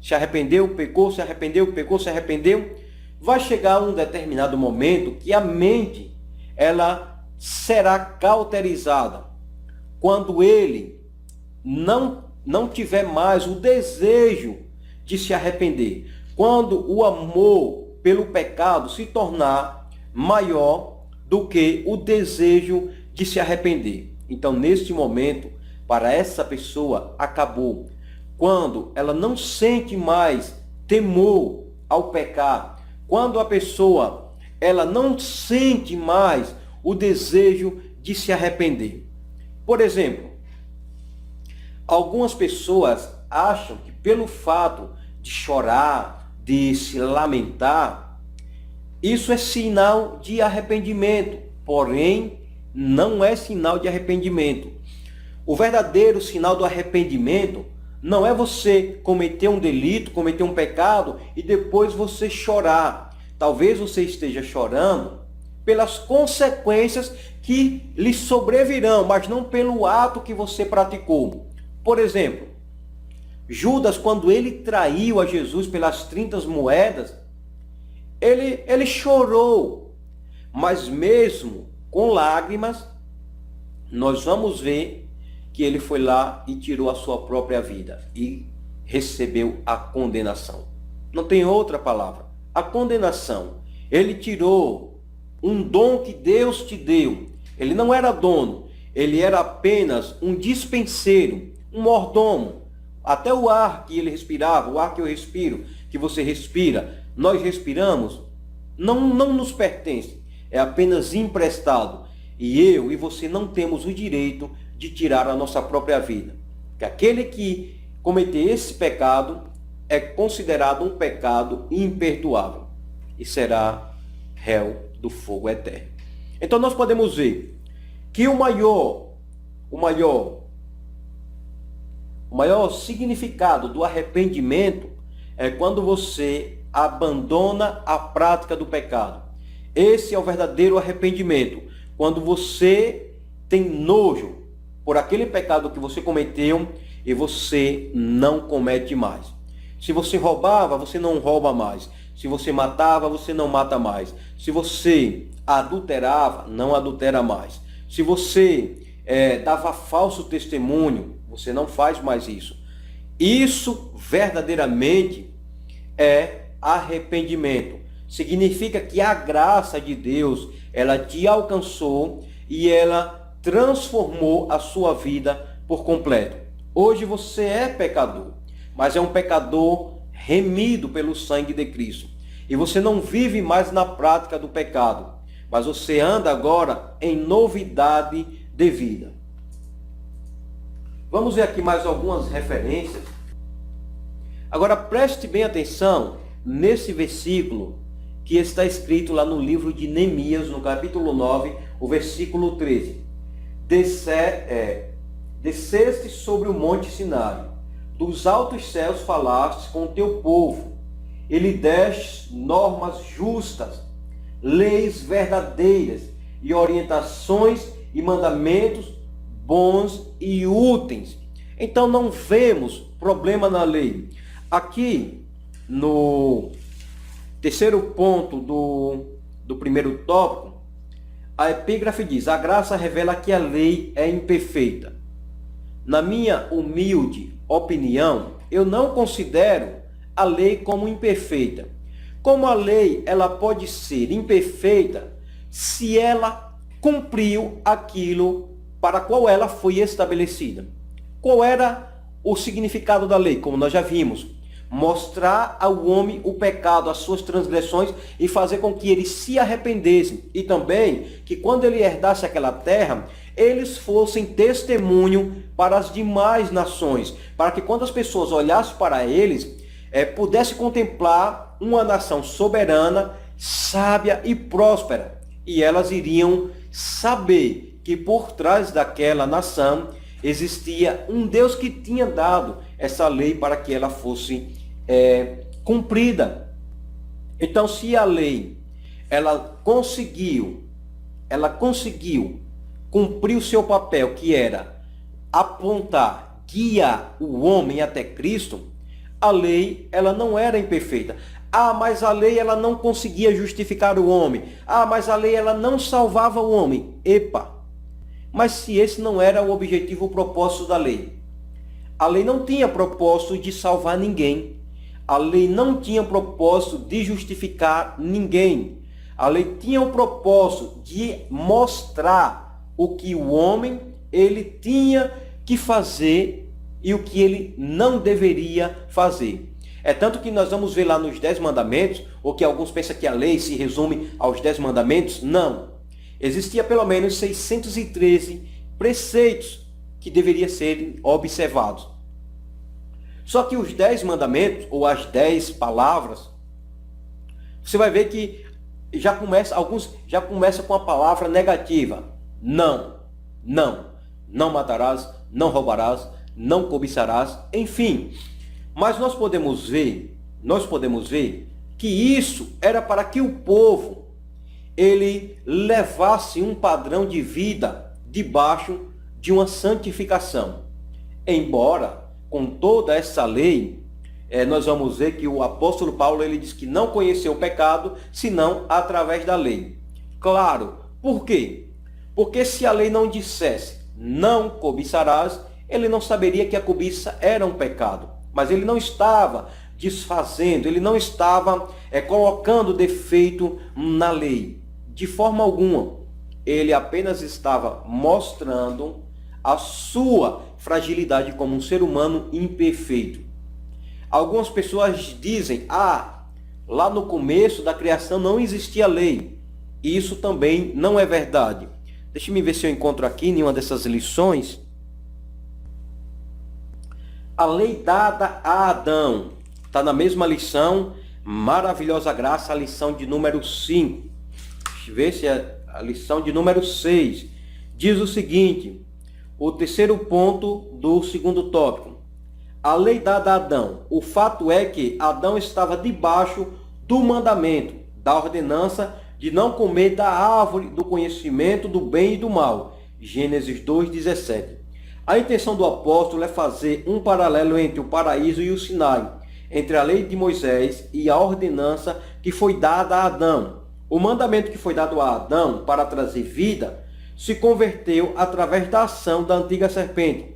se arrependeu, pecou, se arrependeu, pecou, se arrependeu. Vai chegar um determinado momento que a mente ela será cauterizada. Quando ele não tiver mais o desejo de se arrepender. Quando o amor pelo pecado se tornar maior do que o desejo de se arrepender. Então, neste momento, para essa pessoa, acabou. Quando ela não sente mais temor ao pecar, quando a pessoa ela não sente mais o desejo de se arrepender. Por exemplo, algumas pessoas acham que pelo fato de chorar, de se lamentar, isso é sinal de arrependimento, porém não é sinal de arrependimento. O verdadeiro sinal do arrependimento não é você cometer um delito, cometer um pecado e depois você chorar. Talvez você esteja chorando pelas consequências que lhe sobrevirão, mas não pelo ato que você praticou. Por exemplo, Judas, quando ele traiu a Jesus pelas 30 moedas, ele chorou, mas mesmo com lágrimas, nós vamos ver que ele foi lá e tirou a sua própria vida e recebeu a condenação. Não tem outra palavra. A condenação. Ele tirou um dom que Deus te deu. Ele não era dono, ele era apenas um dispenseiro, um mordomo. Até o ar que ele respirava, o ar que eu respiro, que você respira, nós respiramos, não nos pertence, é apenas emprestado. E eu e você não temos o direito de tirar a nossa própria vida. Que aquele que cometer esse pecado é considerado um pecado imperdoável e será réu do fogo eterno. Então nós podemos ver que o maior significado do arrependimento é quando você abandona a prática do pecado. Esse é o verdadeiro arrependimento. Quando você tem nojo por aquele pecado que você cometeu e você não comete mais. Se você roubava, você não rouba mais. Se você matava, você não mata mais. Se você adulterava, não adultera mais. Se você dava falso testemunho, você não faz mais isso. Isso verdadeiramente é arrependimento. Significa que a graça de Deus, ela te alcançou e ela transformou a sua vida por completo. Hoje você é pecador, mas é um pecador remido pelo sangue de Cristo. E você não vive mais na prática do pecado, mas você anda agora em novidade de vida. Vamos ver aqui mais algumas referências. Agora preste bem atenção nesse versículo que está escrito lá no livro de Neemias, no capítulo 9, o versículo 13. Desceste sobre o monte Sinai, dos altos céus falastes com o teu povo, e lhe deste normas justas, leis verdadeiras e orientações e mandamentos bons e úteis. Então não vemos problema na lei. Aqui no terceiro ponto do primeiro tópico, a epígrafe diz: a graça revela que a lei é imperfeita. Na minha humilde opinião, eu não considero a lei como imperfeita. Como a lei, ela pode ser imperfeita se ela cumpriu aquilo para qual ela foi estabelecida. Qual era o significado da lei? Como nós já vimos, mostrar ao homem o pecado, as suas transgressões e fazer com que ele se arrependesse. E também que quando ele herdasse aquela terra, eles fossem testemunho para as demais nações, para que quando as pessoas olhassem para eles, pudesse contemplar uma nação soberana, sábia e próspera. E elas iriam saber que por trás daquela nação existia um Deus que tinha dado essa lei para que ela fosse cumprida. Então, se a lei ela conseguiu cumprir o seu papel, que era apontar, guiar o homem até Cristo, a lei ela não era imperfeita. Mas a lei ela não conseguia justificar o homem. Mas a lei ela não salvava o homem. Mas se esse não era o objetivo, o propósito da lei. A lei não tinha propósito de salvar ninguém. A lei não tinha propósito de justificar ninguém. A lei tinha o propósito de mostrar o que o homem ele tinha que fazer e o que ele não deveria fazer. É tanto que nós vamos ver lá nos 10 mandamentos, ou que alguns pensam que a lei se resume aos 10 mandamentos. Não. Existia pelo menos 613 preceitos que deveriam ser observados. Só que os 10 mandamentos, ou as 10 palavras, você vai ver que alguns já começam com a palavra negativa. Não, não, não matarás, não roubarás, não cobiçarás, enfim. Mas nós podemos ver que isso era para que o povo ele levasse um padrão de vida debaixo de uma santificação. Embora com toda essa lei, nós vamos ver que o apóstolo Paulo ele diz que não conheceu o pecado senão através da lei. Claro, por quê? Porque se a lei não dissesse não cobiçarás, ele não saberia que a cobiça era um pecado. Mas ele não estava desfazendo, ele não estava colocando defeito na lei. De forma alguma. Ele apenas estava mostrando a sua fragilidade como um ser humano imperfeito. Algumas pessoas dizem, lá no começo da criação não existia lei. E isso também não é verdade. Deixa eu ver se eu encontro aqui em uma dessas lições. A lei dada a Adão. Está na mesma lição, Maravilhosa Graça, a lição de número 5. Deixa eu ver se a lição de número 6, diz o seguinte, o terceiro ponto do segundo tópico. A lei dada a Adão. O fato é que Adão estava debaixo do mandamento, da ordenança de não comer da árvore do conhecimento do bem e do mal. Gênesis 2:17. A intenção do apóstolo é fazer um paralelo entre o paraíso e o Sinai, entre a lei de Moisés e a ordenança que foi dada a Adão. O mandamento que foi dado a Adão para trazer vida se converteu através da ação da antiga serpente,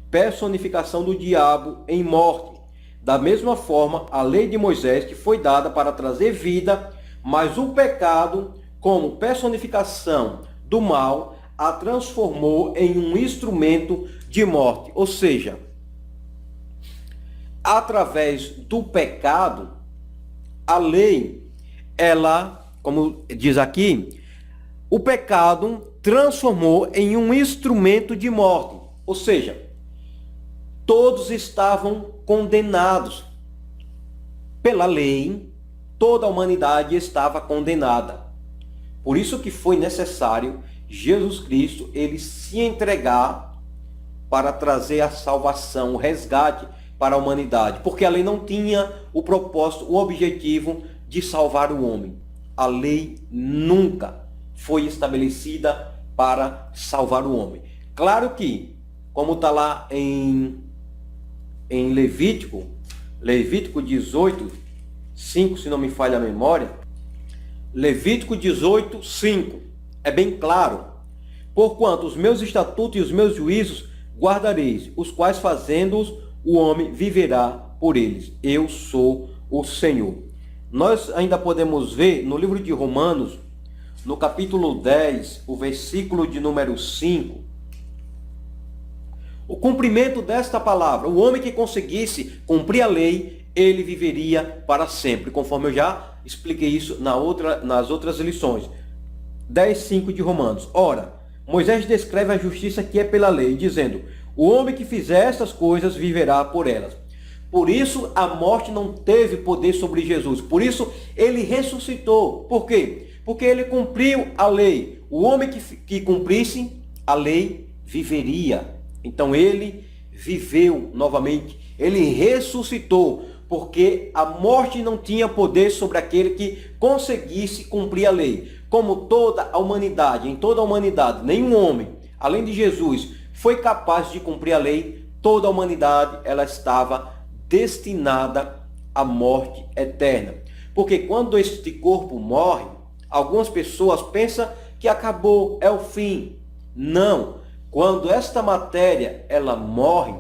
personificação do diabo em morte. Da mesma forma, a lei de Moisés que foi dada para trazer vida, mas o pecado, como personificação do mal, a transformou em um instrumento de morte. Ou seja, através do pecado, a lei, ela, como diz aqui, o pecado transformou em um instrumento de morte. Ou seja, todos estavam condenados pela lei, toda a humanidade estava condenada. Por isso que foi necessário Jesus Cristo, ele se entregar para trazer a salvação, o resgate para a humanidade. Porque a lei não tinha o propósito, o objetivo de salvar o homem. A lei nunca foi estabelecida para salvar o homem. Claro que, como está lá em Levítico 18, 5, se não me falha a memória, Levítico 18, 5, é bem claro, porquanto os meus estatutos e os meus juízos guardareis, os quais fazendo-os o homem viverá por eles. Eu sou o Senhor. Nós ainda podemos ver no livro de Romanos, no capítulo 10, o versículo de número 5, o cumprimento desta palavra. O homem que conseguisse cumprir a lei, ele viveria para sempre, conforme eu já expliquei isso nas outras lições. 10:5 de Romanos. Ora, Moisés descreve a justiça que é pela lei, dizendo, o homem que fizer estas coisas viverá por elas. Por isso a morte não teve poder sobre Jesus. Por isso ele ressuscitou. Por quê? Porque ele cumpriu a lei. O homem que cumprisse a lei viveria. Então ele viveu novamente. Ele ressuscitou. Porque a morte não tinha poder sobre aquele que conseguisse cumprir a lei. Como toda a humanidade, em toda a humanidade, nenhum homem, além de Jesus, foi capaz de cumprir a lei, toda a humanidade ela estava destinada à morte eterna. Porque quando este corpo morre, algumas pessoas pensam que acabou, é o fim. Não. Quando esta matéria ela morre,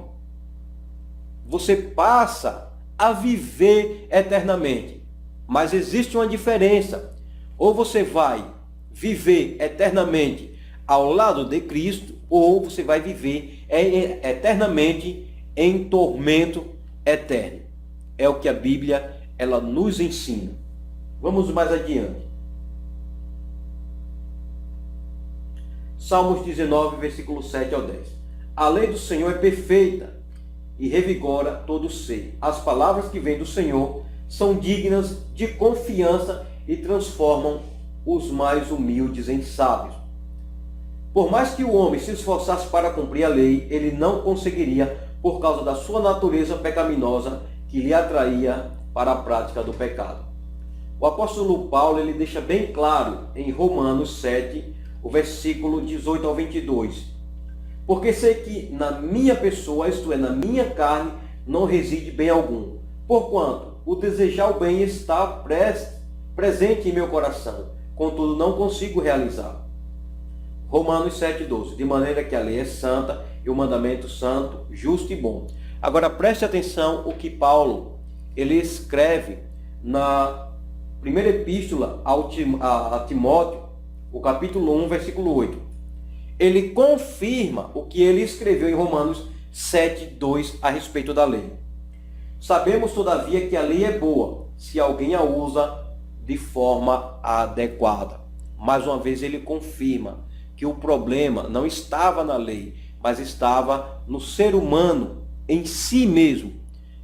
você passa a viver eternamente. Mas existe uma diferença. Ou você vai viver eternamente ao lado de Cristo, ou você vai viver eternamente em tormento eterno. É o que a Bíblia ela nos ensina. Vamos mais adiante. Salmos 19, versículo 7 ao 10. A lei do Senhor é perfeita e revigora todo ser. As palavras que vêm do Senhor são dignas de confiança e transformam os mais humildes em sábios. Por mais que o homem se esforçasse para cumprir a lei, ele não conseguiria por causa da sua natureza pecaminosa que lhe atraía para a prática do pecado. O apóstolo Paulo ele deixa bem claro em Romanos 7, o versículo 18 ao 22. Porque sei que na minha pessoa, isto é, na minha carne, não reside bem algum. Porquanto o desejar o bem está presente em meu coração, contudo não consigo realizá-lo. Romanos 7,12. De maneira que a lei é santa e o mandamento santo, justo e bom. Agora preste atenção o que Paulo ele escreve na primeira epístola a Timóteo, o capítulo 1, versículo 8. Ele confirma o que ele escreveu em Romanos 7,2 a respeito da lei. Sabemos, todavia, que a lei é boa, se alguém a usa de forma adequada. Mais uma vez ele confirma que o problema não estava na lei, mas estava no ser humano em si mesmo,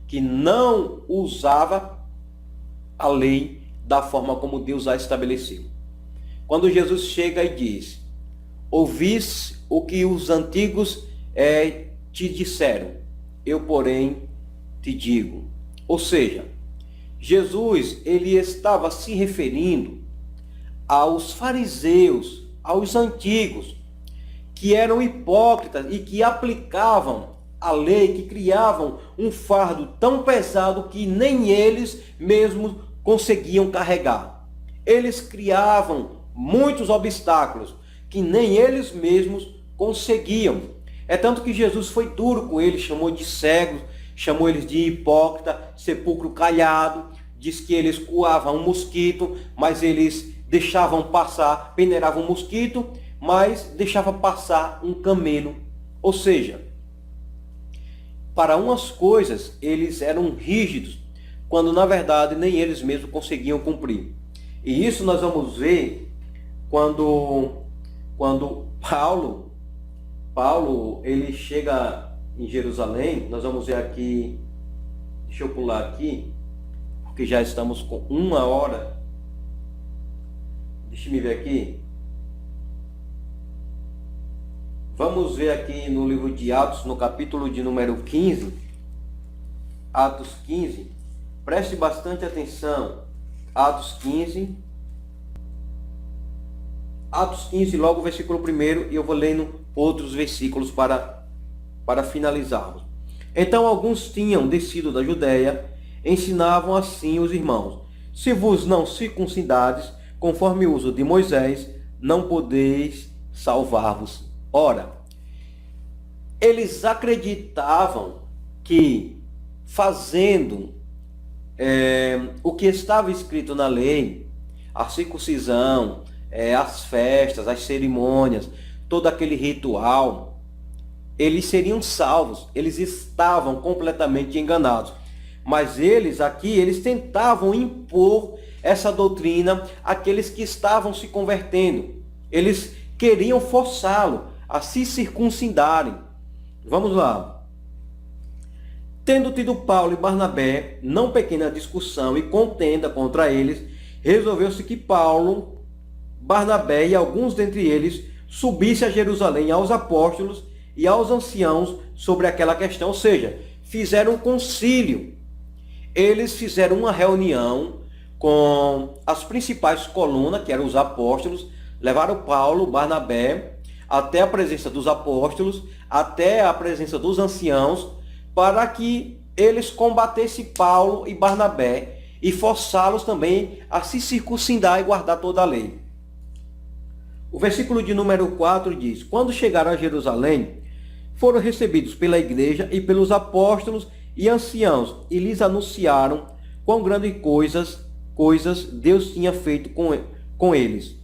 que não usava a lei da forma como Deus a estabeleceu. quando Jesus chega e diz: ouvis o que os antigos te disseram, eu porém te digo. Ou seja, Jesus ele estava se referindo aos fariseus, aos antigos, que eram hipócritas e que aplicavam a lei, que criavam um fardo tão pesado que nem eles mesmos conseguiam carregar. Eles criavam muitos obstáculos que nem eles mesmos conseguiam. É tanto que Jesus foi duro com eles, chamou de cegos, chamou eles de hipócrita, sepulcro caiado, diz que eles coavam um mosquito, mas eles deixavam passar, peneiravam um mosquito, mas deixava passar um camelo. Ou seja, para umas coisas eles eram rígidos, quando na verdade nem eles mesmos conseguiam cumprir. E isso nós vamos ver quando Paulo ele chega em Jerusalém. Nós vamos ver aqui, deixa eu pular aqui, porque já estamos com 1 hora. Deixa eu ver aqui. Vamos ver aqui no livro de Atos, no capítulo de número 15. Atos 15. Preste bastante atenção. Atos 15. Atos 15, logo o versículo 1, e eu vou lendo outros versículos para finalizarmos. Então alguns tinham descido da Judéia, ensinavam assim os irmãos: se vos não circuncidardes, conforme o uso de Moisés, não podeis salvar-vos. Ora, eles acreditavam que fazendo o que estava escrito na lei, a circuncisão, as festas, as cerimônias, todo aquele ritual, eles seriam salvos. Eles estavam completamente enganados. Mas eles tentavam impor essa doutrina àqueles que estavam se convertendo. Eles queriam forçá-lo a se circuncidarem. Vamos lá. Tendo tido Paulo e Barnabé não pequena discussão e contenda contra eles, resolveu-se que Paulo, Barnabé e alguns dentre eles subissem a Jerusalém aos apóstolos e aos anciãos sobre aquela questão. Ou seja, fizeram um concílio. Eles fizeram uma reunião com as principais colunas, que eram os apóstolos, levaram Paulo, Barnabé, até a presença dos apóstolos, até a presença dos anciãos, para que eles combatessem Paulo e Barnabé e forçá-los também a se circuncidar e guardar toda a lei. O versículo de número 4 diz: quando chegaram a Jerusalém, foram recebidos pela igreja e pelos apóstolos e anciãos, e lhes anunciaram quão grandes coisas Deus tinha feito com eles.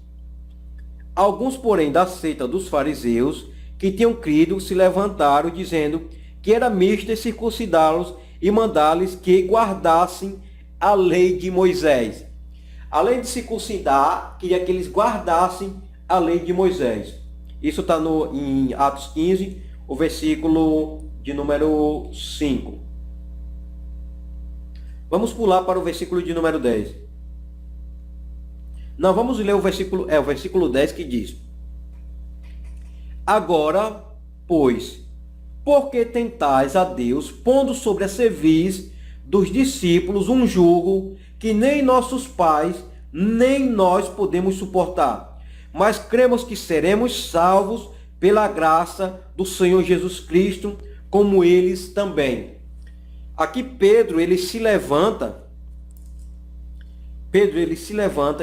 Alguns, porém, da seita dos fariseus, que tinham crido, se levantaram, dizendo que era mister circuncidá-los e mandar-lhes que guardassem a lei de Moisés. Além de circuncidar, queria que eles guardassem a lei de Moisés. Isso está em Atos 15, o versículo de número 5. Vamos pular para o versículo de número 10. Não, vamos ler o versículo 10 que diz: agora, pois, por que tentais a Deus, pondo sobre a cerviz dos discípulos um jugo que nem nossos pais, nem nós podemos suportar? Mas cremos que seremos salvos pela graça do Senhor Jesus Cristo, como eles também. Aqui Pedro, ele se levanta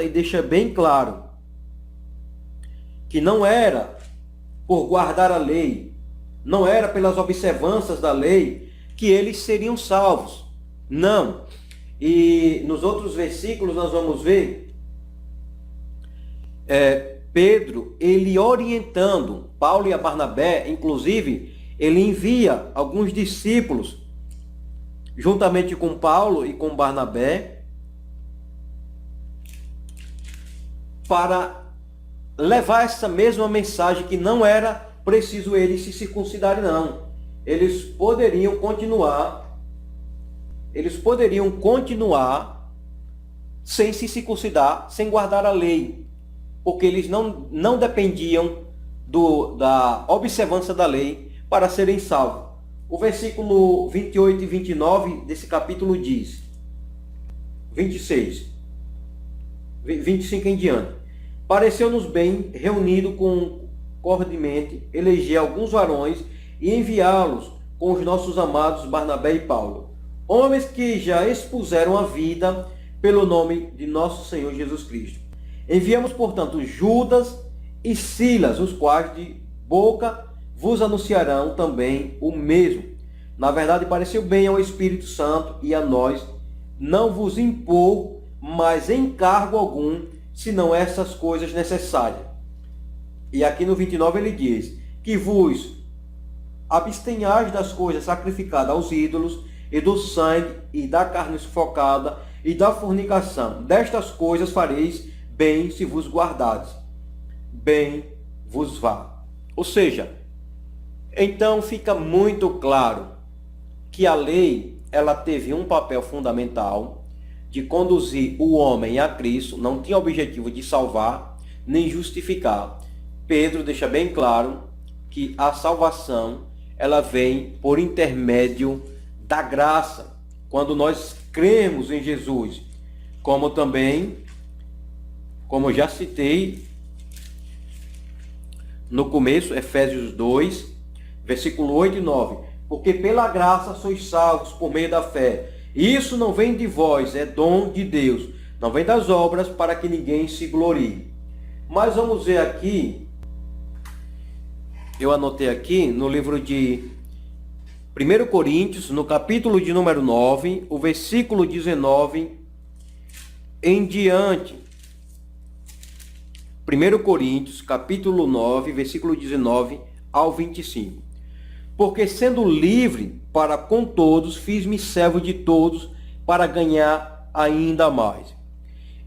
e deixa bem claro que não era por guardar a lei, não era pelas observâncias da lei que eles seriam salvos. Não. E nos outros versículos nós vamos ver Pedro, ele orientando Paulo e a Barnabé, inclusive, ele envia alguns discípulos, juntamente com Paulo e com Barnabé, para levar essa mesma mensagem, que não era preciso eles se circuncidarem, não. Eles poderiam continuar sem se circuncidar, sem guardar a lei. porque eles não dependiam da observância da lei para serem salvos. O versículo 28 e 29 desse capítulo diz, 26, 25 em diante: pareceu-nos bem, reunido concordemente, eleger alguns varões e enviá-los com os nossos amados Barnabé e Paulo, homens que já expuseram a vida pelo nome de nosso Senhor Jesus Cristo. Enviamos, portanto, Judas e Silas, os quais de boca vos anunciarão também o mesmo. Na verdade, pareceu bem ao Espírito Santo e a nós não vos impor mais encargo algum, senão essas coisas necessárias. E aqui no 29 ele diz, que vos abstenhais das coisas sacrificadas aos ídolos, e do sangue, e da carne sufocada, e da fornicação. Destas coisas fareis bem se vos guardardes. Bem vos vá. Ou seja, então fica muito claro que a lei, ela teve um papel fundamental de conduzir o homem a Cristo, não tinha objetivo de salvar nem justificar. Pedro deixa bem claro que a salvação, ela vem por intermédio da graça, quando nós cremos em Jesus, como também, como já citei no começo, Efésios 2, versículo 8 e 9, porque pela graça sois salvos por meio da fé. Isso não vem de vós, é dom de Deus, não vem das obras, para que ninguém se glorie. Mas vamos ver aqui, eu anotei aqui no livro de 1 Coríntios, no capítulo de número 9, o versículo 19 em diante. 1 Coríntios, capítulo 9, versículo 19 ao 25. Porque sendo livre para com todos, fiz-me servo de todos para ganhar ainda mais.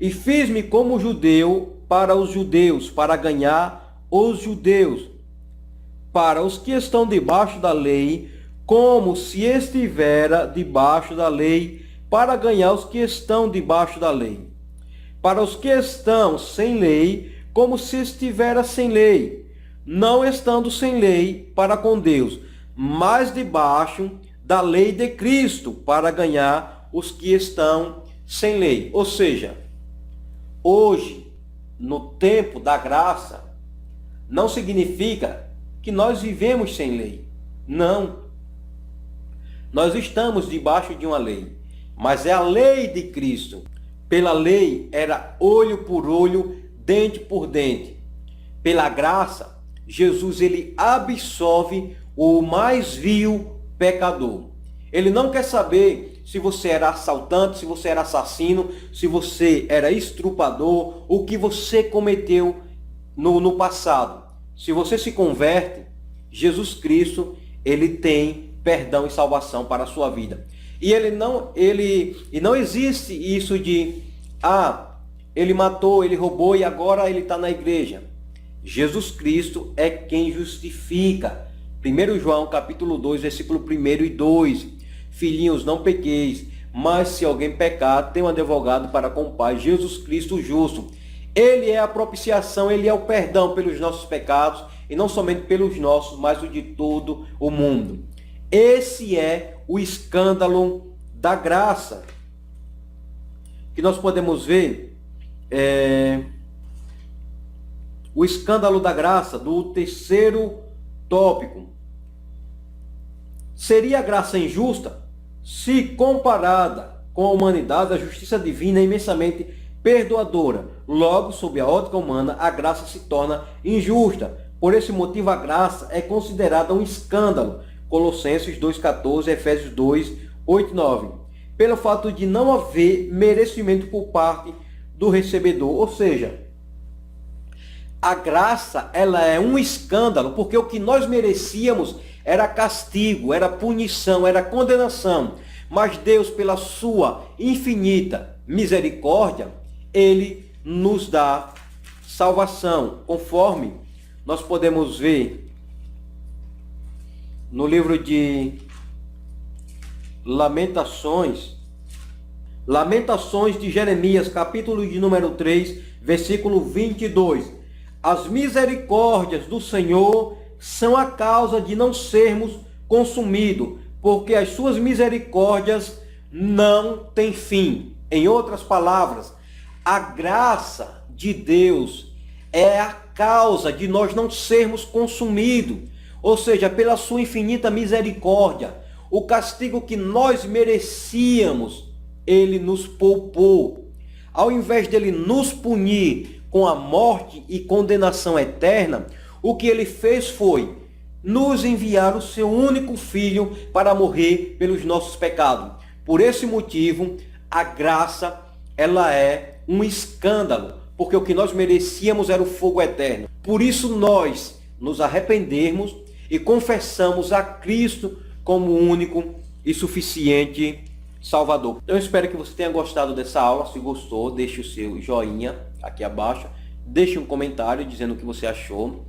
E fiz-me como judeu para os judeus, para ganhar os judeus. Para os que estão debaixo da lei, como se estivera debaixo da lei, para ganhar os que estão debaixo da lei. Para os que estão sem lei, como se estivera sem lei, não estando sem lei para com Deus, mas debaixo da lei de Cristo, para ganhar os que estão sem lei. Ou seja, hoje, no tempo da graça, não significa que nós vivemos sem lei. Não. Nós estamos debaixo de uma lei, mas é a lei de Cristo. Pela lei era olho por olho, dente por dente. Pela graça, Jesus ele absolve o mais vil pecador. Ele não quer saber se você era assaltante, se você era assassino, se você era estrupador, o que você cometeu no passado. Se você se converte, Jesus Cristo, ele tem perdão e salvação para a sua vida. E não existe isso de, ele matou, ele roubou e agora ele está na igreja. Jesus Cristo é quem justifica. 1 João capítulo 2, versículo 1 e 2. Filhinhos, não pequeis, mas se alguém pecar, tem um advogado para com o Pai, Jesus Cristo justo. Ele é a propiciação, ele é o perdão pelos nossos pecados, e não somente pelos nossos, mas o de todo o mundo. Esse é o escândalo da graça, que nós podemos ver, o escândalo da graça, do terceiro tópico. Seria a graça injusta se comparada com a humanidade? A justiça divina é imensamente perdoadora. Logo, sob a ótica humana, a graça se torna injusta. Por esse motivo, a graça é considerada um escândalo. Colossenses 2,14, Efésios 2, 8 e 9. Pelo fato de não haver merecimento por parte do recebedor. Ou seja, a graça, ela é um escândalo, porque o que nós merecíamos era castigo, era punição, era condenação. Mas Deus, pela sua infinita misericórdia, ele nos dá salvação, conforme nós podemos ver no livro de Lamentações de Jeremias, capítulo de número 3, Versículo 22. As misericórdias do Senhor são a causa de não sermos consumidos, porque as suas misericórdias não têm fim. Em outras palavras, a graça de Deus é a causa de nós não sermos consumidos. Ou seja, pela sua infinita misericórdia, o castigo que nós merecíamos, ele nos poupou. Ao invés dele nos punir com a morte e condenação eterna, o que ele fez foi nos enviar o seu único filho para morrer pelos nossos pecados. Por esse motivo, a graça, ela é um escândalo, porque o que nós merecíamos era o fogo eterno. Por isso nós nos arrependermos e confessamos a Cristo como único e suficiente Salvador. Eu espero que você tenha gostado dessa aula. Se gostou, deixe o seu joinha aqui abaixo. Deixe um comentário dizendo o que você achou.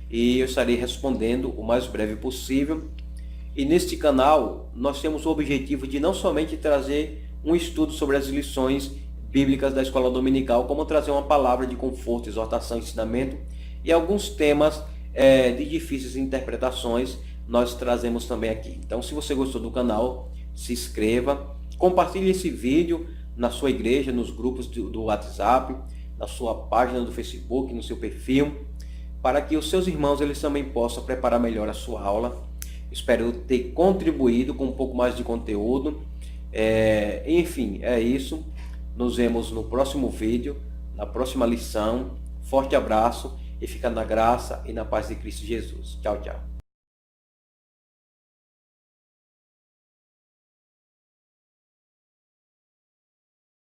E eu estarei respondendo o mais breve possível. E neste canal, nós temos o objetivo de não somente trazer um estudo sobre as lições bíblicas da escola dominical, como trazer uma palavra de conforto, exortação, ensinamento e alguns temas de difíceis interpretações nós trazemos também aqui. Então, se você gostou do canal, se inscreva, compartilhe esse vídeo na sua igreja, nos grupos do WhatsApp, na sua página do Facebook, no seu perfil, para que os seus irmãos eles também possam preparar melhor a sua aula. Espero ter contribuído com um pouco mais de conteúdo. Enfim, é isso. Nos vemos no próximo vídeo, na próxima lição. Forte abraço e fica na graça e na paz de Cristo Jesus. Tchau, tchau.